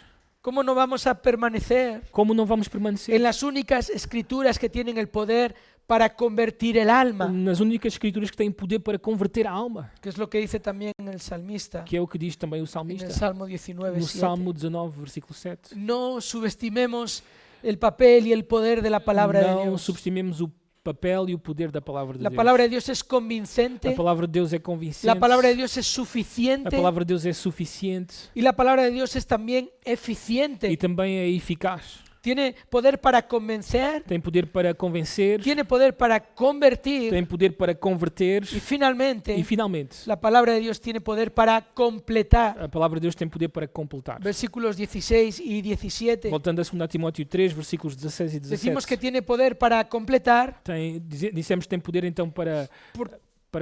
¿Cómo no vamos a permanecer Como não vamos permanecer en las únicas escrituras que tienen el poder para convertir el alma? nas únicas escrituras que têm poder para converter a alma? Que es lo que dice también el salmista Que é o que diz também o en el salmista. Salmo 19, No 7. Salmo 19, versículo 7. No subestimemos el papel y el poder de la palabra de Não Dios. subestimemos o papel e o poder da palavra de La Deus. palabra de Dios es convincente, A palavra de Deus é convincente. la palabra de Dios es A suficiente palavra de Deus é suficiente y la palabra de Dios es también e eficiente. também é eficaz. Tiene poder para convencer, Tem poder para convencer, tiene poder para convertir tem poder para converter y finalmente e finalmente la palabra de Dios tiene poder para completar. a palavra de Deus tem poder para completar. Versículos 16 y 17. Voltando a 2 Timóteo 3, versículos 16 e 17. Decimos que tiene poder para completar Dissemos que tem poder então para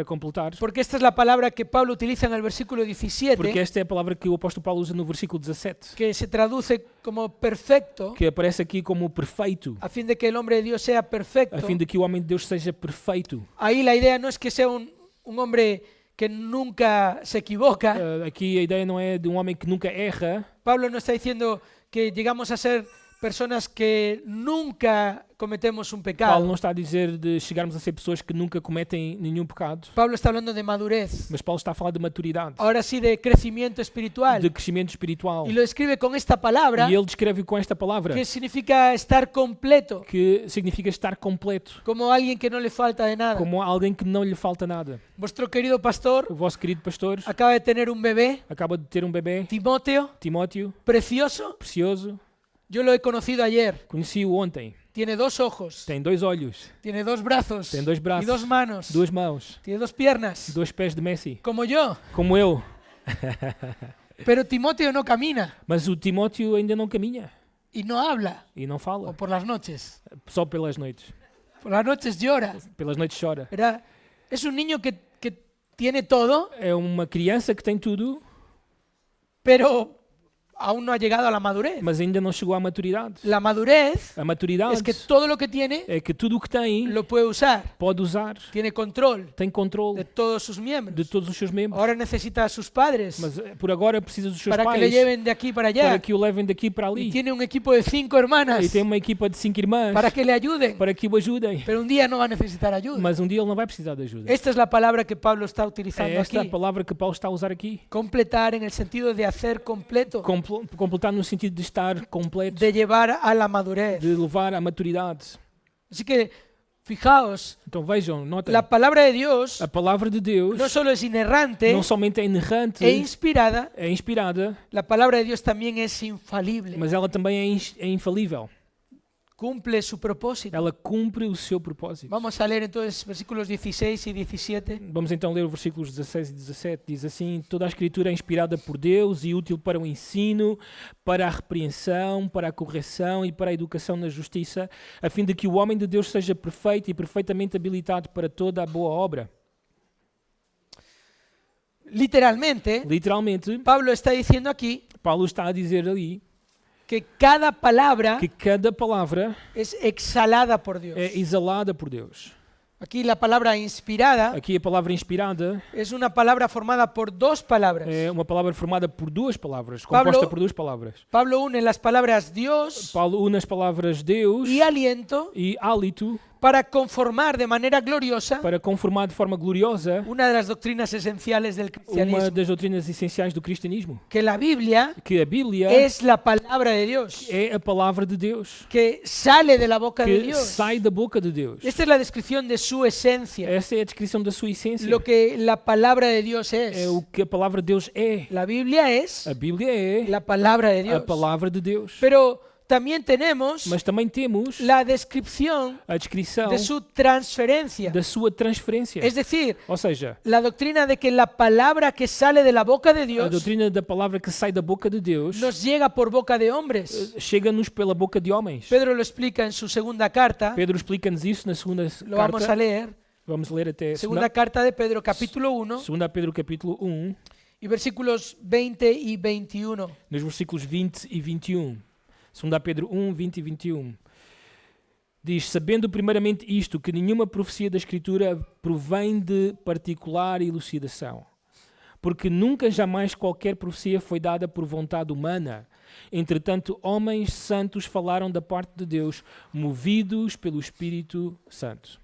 completar. porque esta es la palabra que Pablo utiliza en el versículo Porque 17, esta é a palavra que o apóstolo Paulo usa no versículo 17, que se traduce como perfecto, que aparece aqui como perfeito, a fin de que el hombre de Dios sea perfecto. a fim de que o homem de Deus seja perfeito. Ahí la idea no es que sea un hombre que nunca se equivoca. Aqui a ideia não é de um homem que nunca erra. Pablo no está diciendo que llegamos a ser personas que nunca cometemos un Paulo pecado. não está a dizer de chegarmos a ser pessoas que nunca cometem nenhum pecado, Pablo está hablando de madurez, mas Paulo está a falar de maturidade, ahora sí de crecimiento espiritual. de crescimento espiritual. Y lo describe con esta palabra E ele descreve com esta palavra, que significa estar completo, que significa estar completo, como alguien que no le falta de nada. como alguém que não lhe falta nada. Vuestro querido pastor O vosso querido pastor acaba de tener un bebé, acaba de ter um bebê, Timoteo, Timóteo, precioso. precioso. Yo lo he conocido ayer. Conheci-o ontem. Tiene 2 ojos, Tem 2 olhos, tiene 2 brazos, tem 2 y braços, 2 manos, 2 mãos, tiene 2 piernas, 2 pés de Messi, como yo. como eu. Pero Timoteo no camina Mas o Timóteo ainda não caminha y no habla, e não o fala, por las noches. só pelas noites. Por las noches llora. Pelas noites chora. ¿Verdad? Es un niño que tiene todo, É uma criança que tem tudo, pero aún no ha llegado a la madurez. mas ainda não chegou à maturidade. La madurez A maturidade es que todo lo que tiene é que tudo o que tem lo puede usar, pode usar, tiene control tem de controle todos sus de miembros. todos os seus membros. Ahora necesita a sus padres Mas por agora precisa dos seus para que le pais lleven de aquí para para allá. que o levem daqui para Y ali. tiene un equipo de 5 hermanas E tem uma equipa de 5 irmãs para que le ayuden. para que o ajudem. Pero un día no va a necesitar ayuda. Mas um dia ele não vai precisar de ajuda. Esta es la palabra que Pablo está É utilizando esta a aquí. palavra que Paulo está a usar aqui. Completar en el sentido de hacer completo, Completar no sentido de estar completo, de llevar a la madurez. de levar à maturidade. Así que fijaos, Então vejam, notem, la palabra de Dios a palavra de Deus no solo es inerrante não somente é inerrante, e inspirada, é inspirada, la palabra de Dios también es infalible. mas ela também é infalível. Cumple su propósito. Ela cumpre o seu propósito. Vamos a leer entonces versículos 16 y 17. Vamos então ler os versículos 16 e 17. Diz assim: toda a escritura é inspirada por Deus e útil para o ensino, para a repreensão, para a correção e para a educação na justiça, a fim de que o homem de Deus seja perfeito e perfeitamente habilitado para toda a boa obra. Literalmente, Literalmente, Pablo está diciendo aquí Paulo está a dizer ali que cada palabra que cada palavra es exhalada por Dios. é exalada por Deus. Aquí la palabra inspirada Aqui a palavra inspirada es una palabra formada por dos palabras. é uma palavra formada por duas palavras, Pablo- composta por duas palavras. Pablo une las palabras Dios Paulo une as palavras Deus y aliento e hálito para conformar de manera gloriosa para conformar de forma gloriosa una de las doctrinas esenciales del uma cristianismo. das doutrinas essenciais do cristianismo, Que la Biblia que a Bíblia es la palabra de Dios, é a palavra de Deus, que sale de la boca de que Dios. sai da boca de Deus. Esta es la descripción de su esencia, Essa é a descrição da sua essência. lo que la palabra de Dios É es. o que a palavra de Deus é. La Biblia es A Bíblia é la palabra de a Dios. palavra de Deus. Pero también tenemos Mas também temos la descripción a descrição de su transferencia. da sua transferência. Es decir, Ou seja, la doctrina de que la palabra que sale de la boca de a Dios doutrina da palavra que sai da boca de Deus nos llega por boca de hombres. chega-nos pela boca de homens. Pedro lo explica en su segunda carta. Pedro explica-nos isso na segunda Lo vamos a carta. leer. Vamos ler até Segunda carta de Pedro, capítulo 1, 2 Pedro capítulo 1, y versículos 20 y 21. nos versículos 20 e 21. 2 Pedro 1, 20 e 21. Diz, sabendo primeiramente isto, que nenhuma profecia da Escritura provém de particular elucidação, porque nunca jamais qualquer profecia foi dada por vontade humana. Entretanto, homens santos falaram da parte de Deus, movidos pelo Espírito Santo.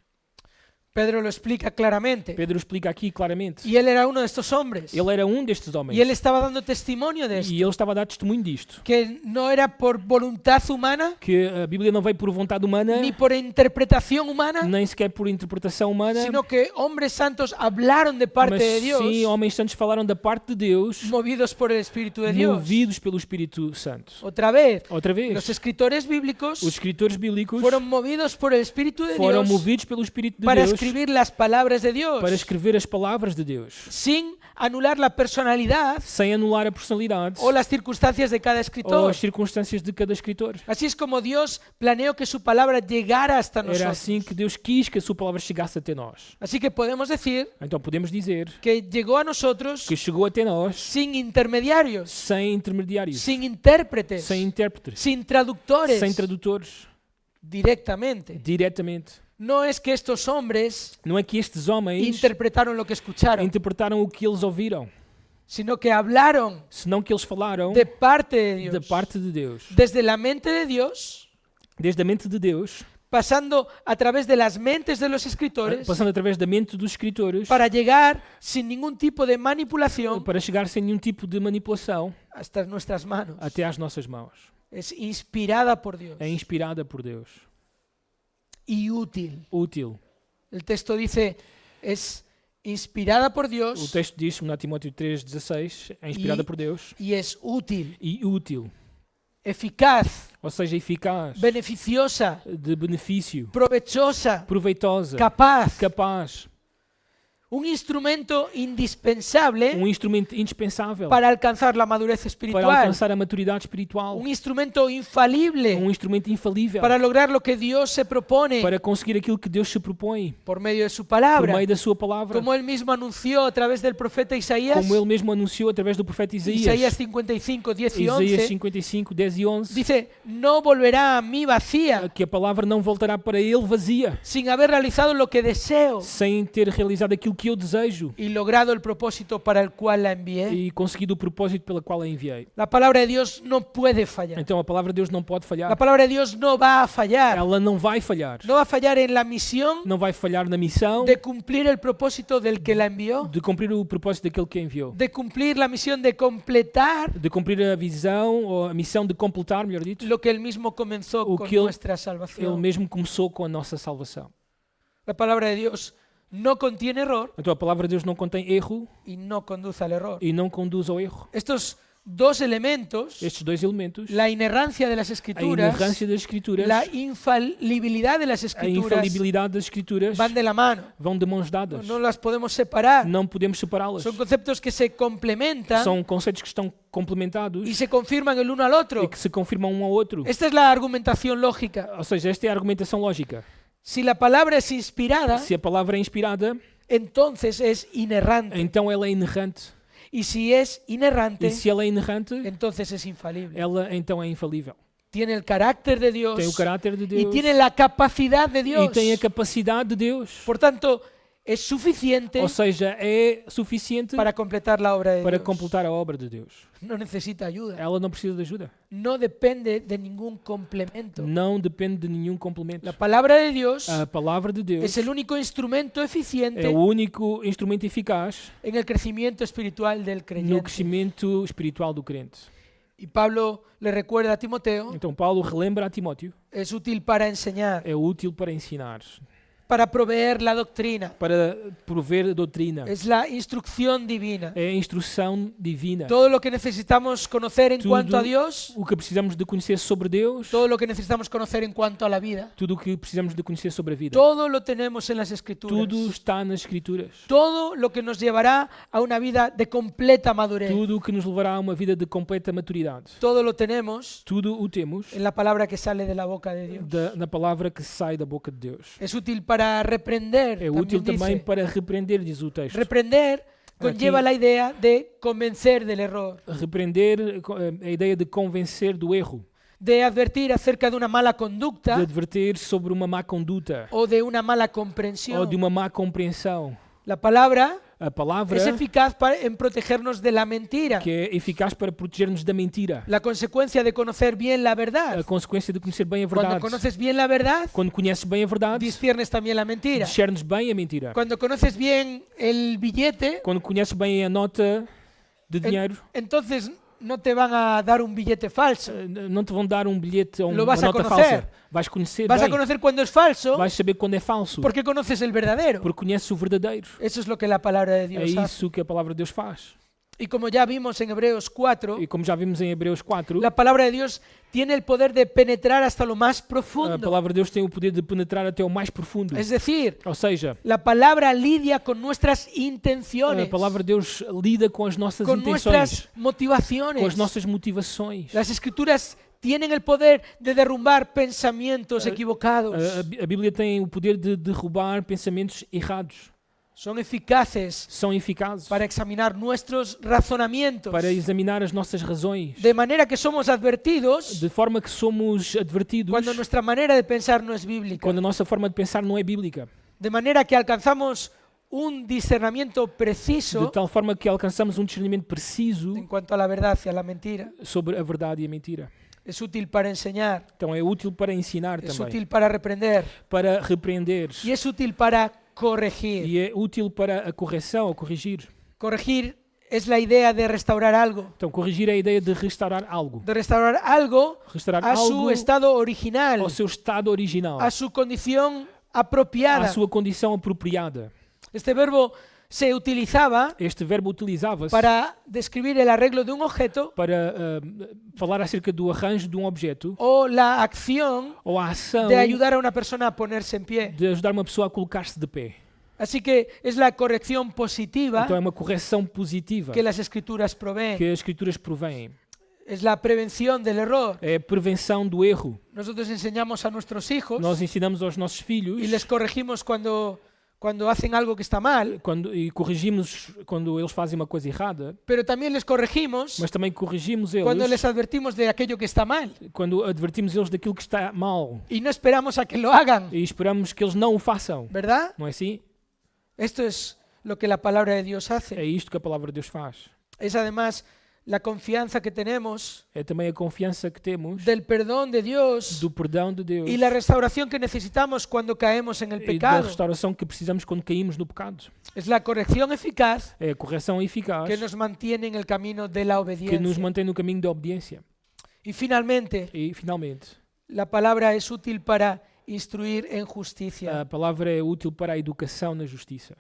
Pedro lo explica claramente. Pedro explica aqui claramente. Y él era uno de estos hombres. Ele era um destes homens. Y él estaba dando testimonio de esto. E ele estava a dar testemunho disto. Que no era por voluntad humana, Que a Bíblia não veio por vontade humana, ni por interpretación humana, nem sequer por interpretação humana, sino que hombres santos hablaron de parte mas de Dios, sim, homens santos falaram da parte de Deus, movidos por el Espíritu de Dios. movidos pelo Espírito Santo. Otra vez, Outra vez, los escritores bíblicos os escritores bíblicos fueron movidos por el Espíritu de foram Dios movidos pelo Espírito de para Deus escribir las palabras de Dios, para escrever as palavras de Deus, sin anular la personalidad sem anular a personalidade o las circunstancias de cada ou escritor. as circunstâncias de cada escritor. Así es como Dios planeó que su palabra llegara hasta Era nosotros. assim que Deus quis que a sua palavra chegasse até nós. Así que podemos decir Então podemos dizer que llegó a nosotros que chegou até nós sin intermediarios, sem intermediários, sin intérpretes, sem intérpretes, sin traductores, sem tradutores, directamente. diretamente. No es que estos hombres Não é que estes homens interpretaron lo que escucharon, interpretaram o que eles ouviram, sino que hablaron senão que eles falaram de parte de da Dios, parte de Deus, desde la mente de Dios, desde a mente de Deus, pasando a través de las mentes de los escritores, passando através da mente dos escritores, para llegar sin ningún tipo de manipulación para chegar sem nenhum tipo de manipulação hasta nuestras manos. até às nossas mãos. Es inspirada por Dios É inspirada por Deus, y útil. útil. El texto dice, es inspirada por O Dios texto diz, 2 Timóteo 3,16, é inspirada E- por Deus y es útil, e útil, eficaz, ou seja, eficaz, beneficiosa, de benefício, provechosa, proveitosa, capaz. capaz. un instrumento indispensable instrumento indispensável para alcanzar la madurez para espiritual, alcançar a maturidade espiritual, un instrumento infalible instrumento infalível para lograr lo que Dios se propone para conseguir aquilo que Deus se propõe por medio de su por palabra, meio da sua palavra, como él mismo anunció a través del profeta Isaías, como ele mesmo anunciou através do profeta Isaías 55, 10 y Isaías 11, 55, 10 e 11, dice, no volverá a mí vacía, que a palavra não voltará para ele vazia, sin haber realizado lo que deseo sem ter realizado aquilo que eu desejo y logrado el propósito para el cual la envié. e conseguido o propósito pela qual a enviei. La palabra de Dios no puede fallar. Então a palavra de Deus não pode La falhar. palabra de Dios no va a fallar. Ela não vai falhar. No va a fallar en la misión Não vai falhar na missão de cumplir el propósito del que la envió, de cumprir o propósito daquele que a enviou. de cumplir la misión de completar De cumprir a visão ou a missão de completar, melhor dito, lo que él mismo comenzó O con que él- nuestra ele salvación. mesmo começou com a nossa salvação. La palabra de Dios no contiene error Então a palavra de Deus não contém erro y no conduce al error. e não conduz ao erro. Estos dos elementos, Estes dois elementos, la inerrancia de las a escrituras, inerrância das Escrituras, la infalibilidad de las a escrituras, infalibilidade das Escrituras van de la mano. vão de mãos dadas. No las podemos separar. Não podemos separá-las. Son conceptos que se complementan São conceitos que estão complementados y se confirman el uno al otro. e que se confirmam um ao outro. Esta es la argumentación lógica. Ou seja, esta é a argumentação lógica. Si la palabra es inspirada, Se a palavra é inspirada, entonces es inerrante. então ela é inerrante. Y si es inerrante, E se ela é inerrante, entonces es infalible. ela então é infalível. Tiene el carácter de Dios Tem o caráter de y Deus tiene la capacidad de e Dios. tem a capacidade de Deus. Por tanto, es suficiente Ou seja, é suficiente para completar la obra de para Dios. completar a obra de Deus. No necesita ayuda. Ela não precisa de ajuda. No depende de ningún complemento. Não depende de nenhum complemento. La palabra de Dios A palavra de Deus es el único instrumento eficiente é o único instrumento eficaz en el crecimiento espiritual del no creyente. crescimento espiritual do crente. Y Pablo le recuerda a Timoteo, Então Paulo relembra a Timóteo, es útil para enseñar, é útil para ensinar, para proveer la doctrina. para prover a doutrina, Es la instrucción divina. é a instrução divina. Todo lo que necesitamos conocer en Tudo cuanto a Dios, o que precisamos de conhecer sobre Deus, todo lo que necesitamos conocer en cuanto a la vida, tudo o que precisamos de conhecer sobre a vida. todo lo tenemos en las Escrituras. Tudo está nas Escrituras. Todo lo que nos llevará a una vida de completa madurez. Tudo o que nos levará a uma vida de completa maturidade. Todo lo tenemos Tudo o temos en la palabra que sale de la boca de Dios. na palavra que sai da boca de Deus. Es útil para reprender. É útil También também dice. para repreender, diz o texto. Reprender conlleva Aquí- la idea de convencer del error, Repreender a ideia de convencer do erro, de advertir acerca de una mala de conducta advertir sobre uma má conduta o de una mala ou comprensión. de uma má compreensão. La palabra A palavra es eficaz en protegernos de la mentira, que é eficaz para proteger-nos da mentira. la consecuencia de conocer bien la verdad. A consequência de conhecer bem a Cuando verdade. conoces bien la verdad, Quando conheces bem a verdade, disciernes también la mentira. discernes bem a mentira. Cuando conoces bien el billete, Quando conheces bem a nota de dinheiro, entonces no te van a dar un billete falso. não te vão dar um bilhete ou Lo uma vas a nota conocer. falsa. Vais conhecer Vas a bem. conocer cuando es falso Vais saber quando é falso. porque conoces el verdadero. Porque conheces o verdadeiro. Eso es lo que la palabra de É Dios hace. isso que a palavra de Deus faz. Y como ya vimos en Hebreos 4, E como já vimos em Hebreus 4, la palabra de Dios tiene el poder de penetrar hasta lo más a profundo. palavra de Deus tem o poder de penetrar até o mais profundo. Es decir, Ou seja, la palabra lidia con nuestras a intenciones, palavra de Deus lida com as nossas con intenções, nuestras com as motivaciones. nossas motivações. Las escrituras tienen el poder de derrumbar pensamientos equivocados. A Bíblia tem o poder de derrubar pensamentos errados. Son eficaces São eficazes para examinar nuestros razonamientos, para examinar as nossas razões, de manera que somos advertidos de forma que somos advertidos cuando nuestra manera de pensar no es bíblica, quando a nossa forma de pensar não é bíblica, de manera que alcanzamos un discernimiento de preciso tal forma que alcançamos um discernimento preciso en cuanto a la verdad y a la mentira. sobre a verdade e a mentira. Es útil para enseñar, Então é útil para ensinar es também, útil para reprender para repreender y es útil para corregir. e é útil para a correção, a corrigir. Corregir es la idea de restaurar algo, Então corrigir é a ideia de restaurar algo, de restaurar algo restaurar a su algo estado original, ao seu estado original, a su condición à apropiada. sua condição apropriada. Este verbo se utilizaba Este verbo utilizava-se para describir el arreglo de un objeto para falar acerca do arranjo de um objeto o la acción ou a ação de ayudar a una persona a ponerse en pie. de ajudar uma pessoa a colocar-se de pé. Así que es la corrección positiva Então é uma correção positiva que las Escrituras proveen. que as Escrituras provêm. Es la prevención del error. É a prevenção do erro. Nosotros enseñamos a nuestros hijos Nós ensinamos aos nossos filhos y les corregimos cuando hacen algo que está mal, e corrigimos quando eles fazem uma coisa errada, pero también les corregimos mas também corrigimos cuando eles les advertimos de aquello que está mal. quando advertimos eles daquilo que está mal Y no esperamos a que lo hagan, e esperamos que eles não o façam. ¿verdad? Não é assim? Esto es lo que la palabra de Dios É hace. isto que a palavra de Deus faz. Es además la confianza que tenemos É também a confiança que temos del perdón de Dios do perdão de Deus y la restauración que necesitamos cuando caemos en el e da pecado. restauração que precisamos quando caímos no pecado. Es la corrección eficaz É a correção eficaz que nos mantiene en el camino de la que nos obediencia. mantém no caminho da obediência. Y finalmente, E, finalmente, la palabra es útil para instruir en justicia. a palavra é útil para a educação na justiça.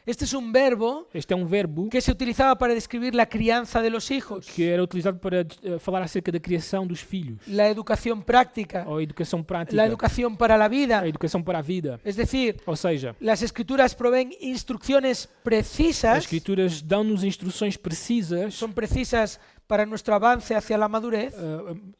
Este es un verbo Este é um verbo que se utilizaba para describir la crianza de los hijos, que era utilizado para falar acerca da criação dos filhos, la educación práctica, ou a educação prática, la educación para la vida. a educação para a vida. Es decir, Ou seja, las escrituras proveen instrucciones as precisas, Escrituras dão-nos instruções precisas, son precisas para nuestro avance hacia la madurez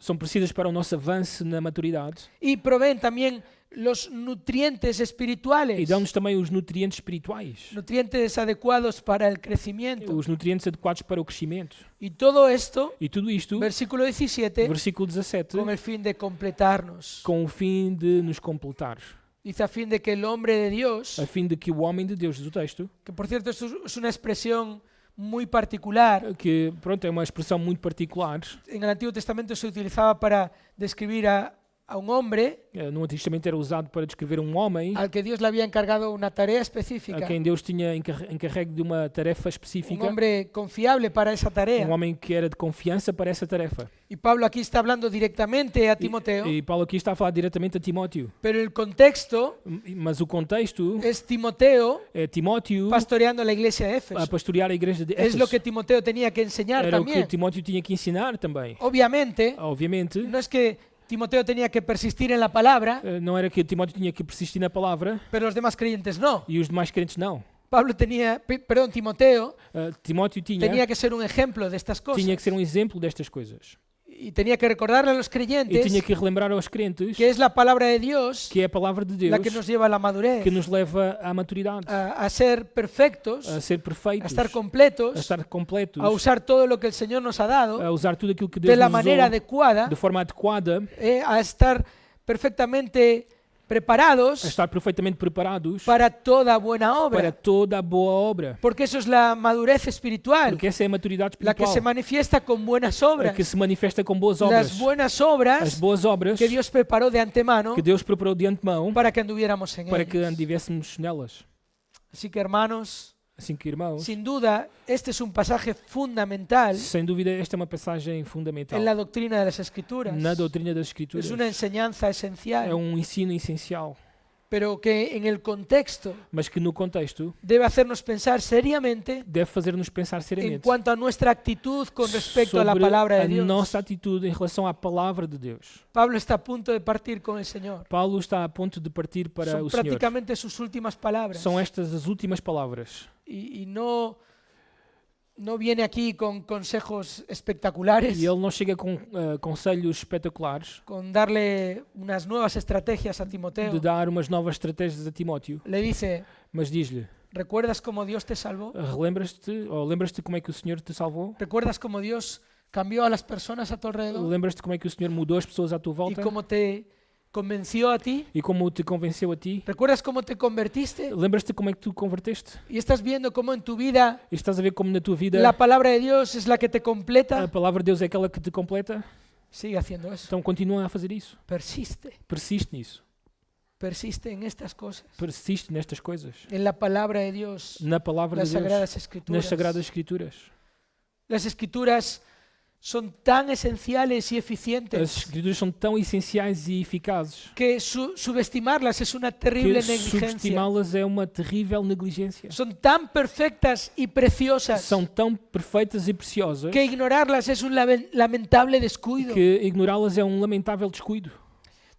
são precisas para o nosso avanço na maturidade y proveen también los nutrientes e espirituales, dão-nos também os nutrientes espirituais, nutrientes adecuados para el crecimiento. os nutrientes adequados para o crescimento. Y todo esto, E tudo isto, versículo 17, versículo 17, con el fin de completarnos. com o fim de nos completar, Dice a fin de que el hombre de Dios, a fim de que o homem de Deus, diz o texto, que por cierto esto es una expresión muy particular, que pronto, é uma expressão muito particular. en el Antiguo Testamento se utilizaba para describir a un hombre No Antigo Testamento era usado para descrever um homem al que Dios le había encargado una tarea a específica, quem Deus tinha encarregue de uma tarefa un específica, hombre confiable para esa tarea. homem que era de confiança para essa tarefa. Y Pablo aquí está hablando directamente a Timoteo, E Paulo aqui está a falar diretamente a Timóteo. pero el contexto Mas o contexto es Timoteo é Timóteo pastoreando la iglesia de a Éfeso. pastorear a igreja de Es Éfeso. lo que Timoteo tenía que enseñar Era o que también. Timóteo tinha que ensinar também. Obviamente, Obviamente, no es que Timoteo tenía que persistir en la palabra, não era que Timóteo tinha que persistir na palavra pero los demás creyentes no. e os demais crentes não. Timoteo Timóteo tenía que ser un ejemplo de estas cosas. tinha que ser um exemplo destas coisas. Y tenía que recordarle a los E creyentes tinha que relembrar aos crentes que es la palabra de Dios que é a palavra de Deus la que nos lleva a la madurez, que nos leva à maturidade, a ser perfectos, a ser a perfeitos, estar completos, a estar completos, a usar todo lo que el Señor nos ha dado a usar tudo aquilo que de Deus la nos manera usou adecuada, de forma adequada, a estar perfectamente a preparados estar perfeitamente preparados para toda buena para obra. toda a boa obra. Porque eso es la madurez espiritual, Porque essa é a maturidade la que se espiritual, manifiesta con buenas a obras. que se manifesta com boas Las obras. buenas As obras boas obras que Dios preparó de antemano que Deus preparou de antemão para que anduviéramos en para que ellas. andivéssemos nelas. Así que, hermanos, Assim que, irmãos, sin duda, este es un pasaje fundamental sem dúvida, esta é uma passagem fundamental en la doctrina de las Escrituras. na doutrina das Escrituras. Es una enseñanza É esencial, ensino essencial, pero que en el contexto mas que no contexto debe hacernos pensar seriamente deve fazer-nos pensar en seriamente cuanto a nuestra actitud con respecto a la sobre palabra de a Dios. nossa atitude em relação à palavra de Deus. Pablo está a punto de partir con el Señor. Paulo está a ponto de partir para Son o Senhor. prácticamente sus últimas palabras. São estas as últimas palavras. Y no viene aquí con consejos espectaculares, E ele não chega com conselhos espetaculares con darle unas nuevas estrategias a de Timoteo. dar umas novas estratégias a Timóteo, Le dice, mas diz-lhe: ¿recuerdas cómo Dios te salvó? lembras-te como é que o Senhor te salvou? ¿Recuerdas cómo Dios cambió a las personas a tu alrededor? Lembras-te como é que o Senhor mudou as pessoas à tua ¿Y volta? cómo te convenció a ti? E como te convenceu a ti? ¿Recuerdas cómo te convertiste? Lembras-te como é que tu converteste? Y estás viendo cómo en tu vida E estás a ver como na tua vida la palabra de Dios es la que te a completa. palavra de Deus é aquela que te completa? Sigue haciendo eso. Então continua a fazer isso. Persiste. Persiste nisso. Persiste en estas cosas. Persiste nestas coisas. En la palabra de Dios. Na palavra Las de Deus. Sagradas Nas Escrituras. Sagradas Escrituras. Las Escrituras son tan esenciales y As eficientes Escrituras são tão essenciais e eficazes que subestimarlas es una que terrible negligencia. subestimá-las é uma terrível negligência. Son tan perfectas y preciosas São tão perfeitas e preciosas que ignorarlas es un lamentable descuido. que ignorá-las é um lamentável descuido.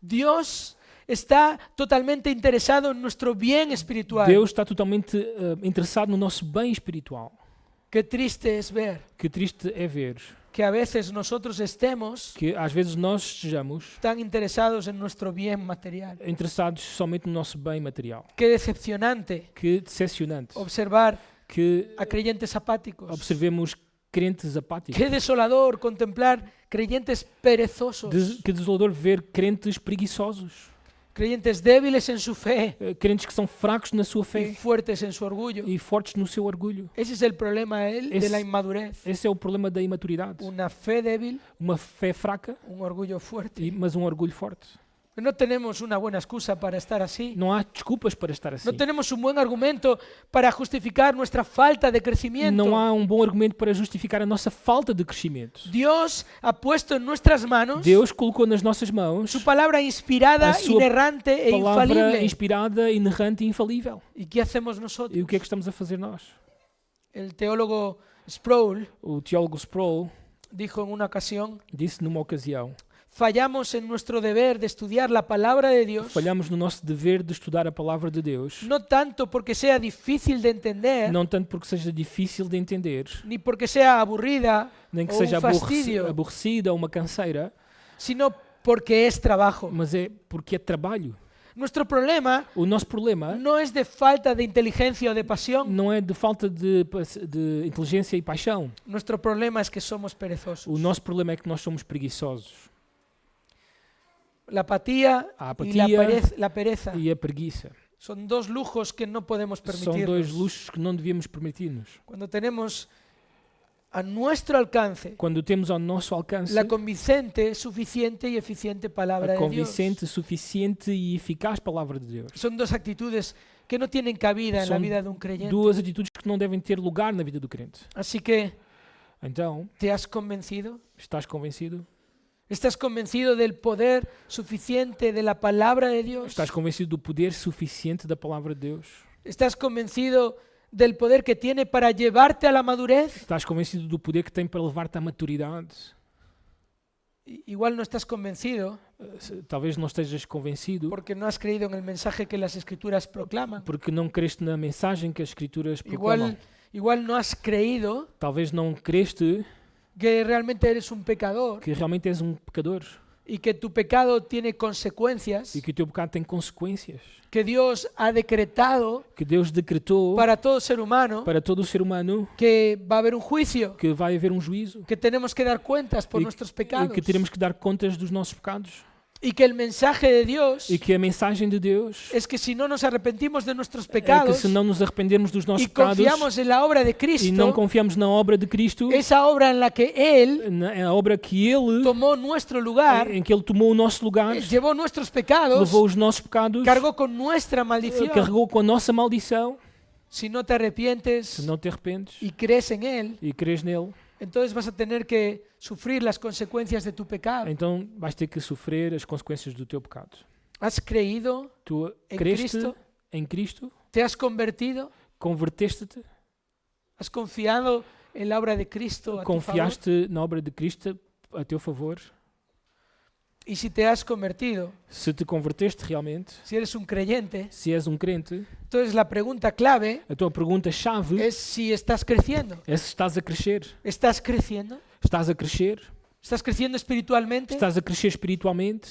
Dios está totalmente interesado en nuestro bien espiritual. Deus está totalmente interessado no nosso bem espiritual. Qué triste es ver Que triste é ver que a veces nosotros estemos que às vezes nós estejamos tan interesados en nuestro bien material. interessados somente no nosso bem material. Qué decepcionante Que decepcionante observar que a creyentes apáticos. observemos crentes apáticos. Qué desolador contemplar creyentes perezosos, Que desolador ver crentes preguiçosos. creyentes débiles en su fe Crentes que são fracos na sua y fé fuertes en su orgullo. e fortes no seu orgulho. Ese es el problema de la inmadurez. Esse é o problema da imaturidade. Una fe débil, Uma fé fraca, un orgullo fuerte. mas um orgulho forte. No tenemos una buena excusa para estar así. Não há desculpas para estar assim. No tenemos un buen argumento para justificar nuestra falta de crecimiento. Não há um bom argumento para justificar a nossa falta de crescimento. Dios ha puesto en nuestras manos Deus colocou nas nossas mãos su palabra inspirada, a sua inerrante e palavra infalible. inspirada, inerrante e infalível. ¿Y qué hacemos nosotros? E o que é que estamos a fazer nós? El teólogo Sproul O teólogo Sproul dijo en una ocasión: disse numa ocasião: fallamos en nuestro deber de estudiar la palabra de Dios, falhamos no nosso dever de estudar a palavra de Deus, no tanto porque sea difícil de entender, não tanto porque seja difícil de entender, ni porque sea aburrida nem que o seja un fastidio, aborrecida ou uma canseira, sino porque es trabajo. mas é porque é trabalho. Nuestro problema O nosso problema no es de falta de inteligencia o de pasión. não é de falta de inteligência e paixão. Nuestro problema es que somos perezosos. O nosso problema é que nós somos preguiçosos. La apatía A y la apatia la pereza e a preguiça son dos lujos que no podemos são dois permitirnos. luxos que não devíamos permitir-nos. Cuando tenemos a nuestro alcance Quando temos ao nosso alcance la convincente, suficiente y eficiente palabra a de Dios. convincente, suficiente e eficaz palavra de Deus. Son dos actitudes que no tienen cabida en la Son vida de un creyente. Duas atitudes que não devem ter lugar na vida do crente. Así que, Então, ¿te has convencido? estás convencido? ¿Estás convencido del poder suficiente de la palabra de Dios? Estás convencido do poder suficiente da palavra de Deus? ¿Estás convencido del poder que tiene para llevarte a la madurez? Estás convencido do poder que tem para levar-te à maturidade? Igual no estás convencido Talvez não estejas convencido porque no has creído en el mensaje que las Escrituras proclaman. porque não creste na mensagem que as Escrituras proclamam. Igual no has creído Talvez não creste que realmente eres un pecador que realmente és um pecador y que tu pecado tiene consecuencias e que o teu pecado tem consequências. que Dios ha decretado Que Deus decretou para todo ser humano, para todo o ser humano que va a haber un juicio, que vai haver um juízo que tenemos que dar cuentas por e nuestros e pecados que teremos que dar contas dos nossos pecados. y que el mensaje de Dios E que a mensagem de Deus es que si no nos arrepentimos de nuestros é que pecados se não nos arrependermos dos nossos y pecados confiamos en la obra de e não Cristo, confiamos na obra de Cristo, esa obra en la que Él na obra que Ele, tomó nuestro lugar, em que Ele tomou o nosso lugar, llevó nuestros pecados, levou os nossos pecados, cargó con nuestra maldición. carregou com a nossa maldição. Si no te arrepientes Se não te arrependes y crees en Él, e crees nele, entonces vas a tener que sufrir las consecuencias de tu pecado. então vais ter que sofrer as consequências do teu pecado. ¿Has creído? Tu Em creste Cristo? em Cristo, ¿Te has convertido? converteste-te, ¿Has confiado en la obra de Cristo a tu favor? confiaste na obra de Cristo a teu favor. Y si te has convertido, Se te converteste realmente, si eres un creyente, se és um crente, entonces la pregunta clave a tua pergunta-chave es si estás creciendo. é se estás a crescer. ¿Estás creciendo? Estás a crescer? ¿Estás creciendo espiritualmente? Estás a crescer espiritualmente?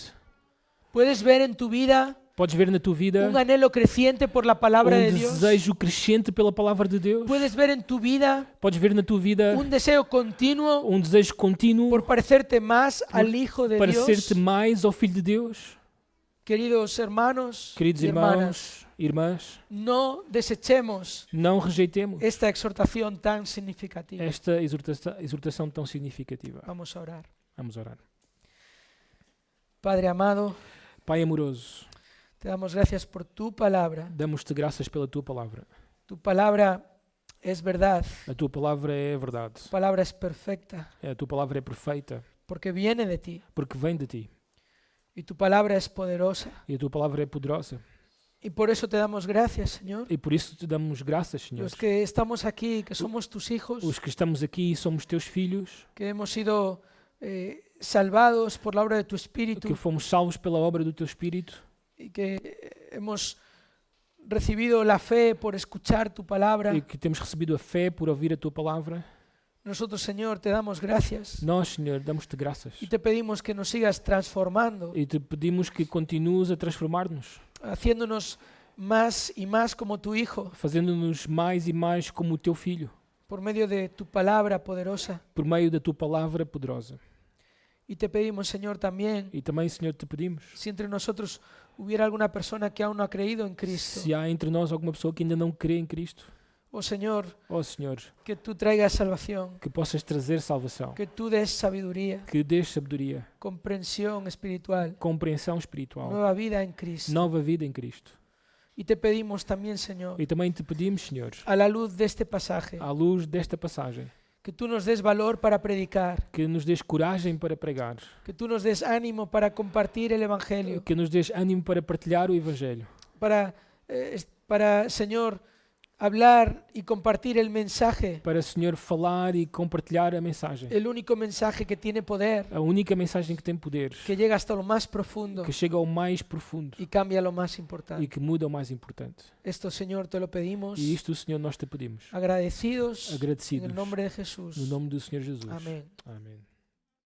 ¿Puedes ver en tu vida Podes ver na tua vida un anhelo creciente por la palabra de Dios? desejo crescente pela palavra de Deus? ¿Puedes ver en tu vida Podes ver na tua vida un deseo continuo desejo contínuo por parecerte más al Hijo de para Dios? ser-te mais ao Filho de Deus? Queridos hermanos Queridos y hermanas, irmãs, no desechemos não rejeitemos esta exhortación tan significativa. esta exortação tão significativa. Vamos a orar. Vamos orar. Padre amado, Pai amoroso, te damos gracias por tu palabra. damos-te graças pela tua palavra. Tu palabra es verdad. A tua palavra é a verdade. Tu palabra es perfecta A tua palavra é perfeita porque viene de ti. porque vem de ti. Y tu palabra es poderosa. E a tua palavra é poderosa. Y por eso te damos gracias, Señor. E por isso te damos graças, Senhor. Los que estamos aquí, que somos tus hijos, Os que estamos aqui somos teus filhos, que hemos sido salvados por la obra de tu Espíritu que fomos salvos pela obra do teu Espírito y que hemos recibido la fe por escuchar tu palabra. e que temos recebido a fé por ouvir a tua palavra. Nosotros, Señor, te damos gracias Nós, Senhor, damos-te graças y te pedimos que nos sigas transformando, e te pedimos que continues a transformar-nos, haciéndonos más y más como tu Hijo, fazendo-nos mais e mais como o teu Filho, por medio de tu palabra poderosa. por meio da tua palavra poderosa. Y te pedimos, Señor, también, E também, Senhor, te pedimos, si entre nosotros hubiera alguna persona que aún no ha creído en Cristo, se há entre nós alguma pessoa que ainda não crê em Cristo, oh Señor, ó Senhor, que tú traigas salvación, que possas trazer salvação, que tú des sabiduría, que dês sabedoria, comprensión espiritual, compreensão espiritual, nueva vida en Cristo. nova vida em Cristo. Y te pedimos también, Señor, E também te pedimos, Senhor, a la luz de este pasaje, à luz desta passagem, que tú nos des valor para predicar, que nos des coragem para pregar, que tú nos des ánimo para compartir el Evangelio, que nos des ânimo para partilhar o Evangelho, para, Señor, hablar y compartir el mensaje, para, Senhor, falar e compartilhar a mensagem. el único mensaje que tiene poder, A única mensagem que tem poder, que llega hasta lo más profundo que chega ao mais profundo y cambia lo más e importante. que muda o mais importante. Esto, Señor, te lo pedimos, E isto, Senhor, nós te pedimos, agradecidos en agradecidos, el nombre de Jesús. no nome do Senhor Jesus. Amén. Amém.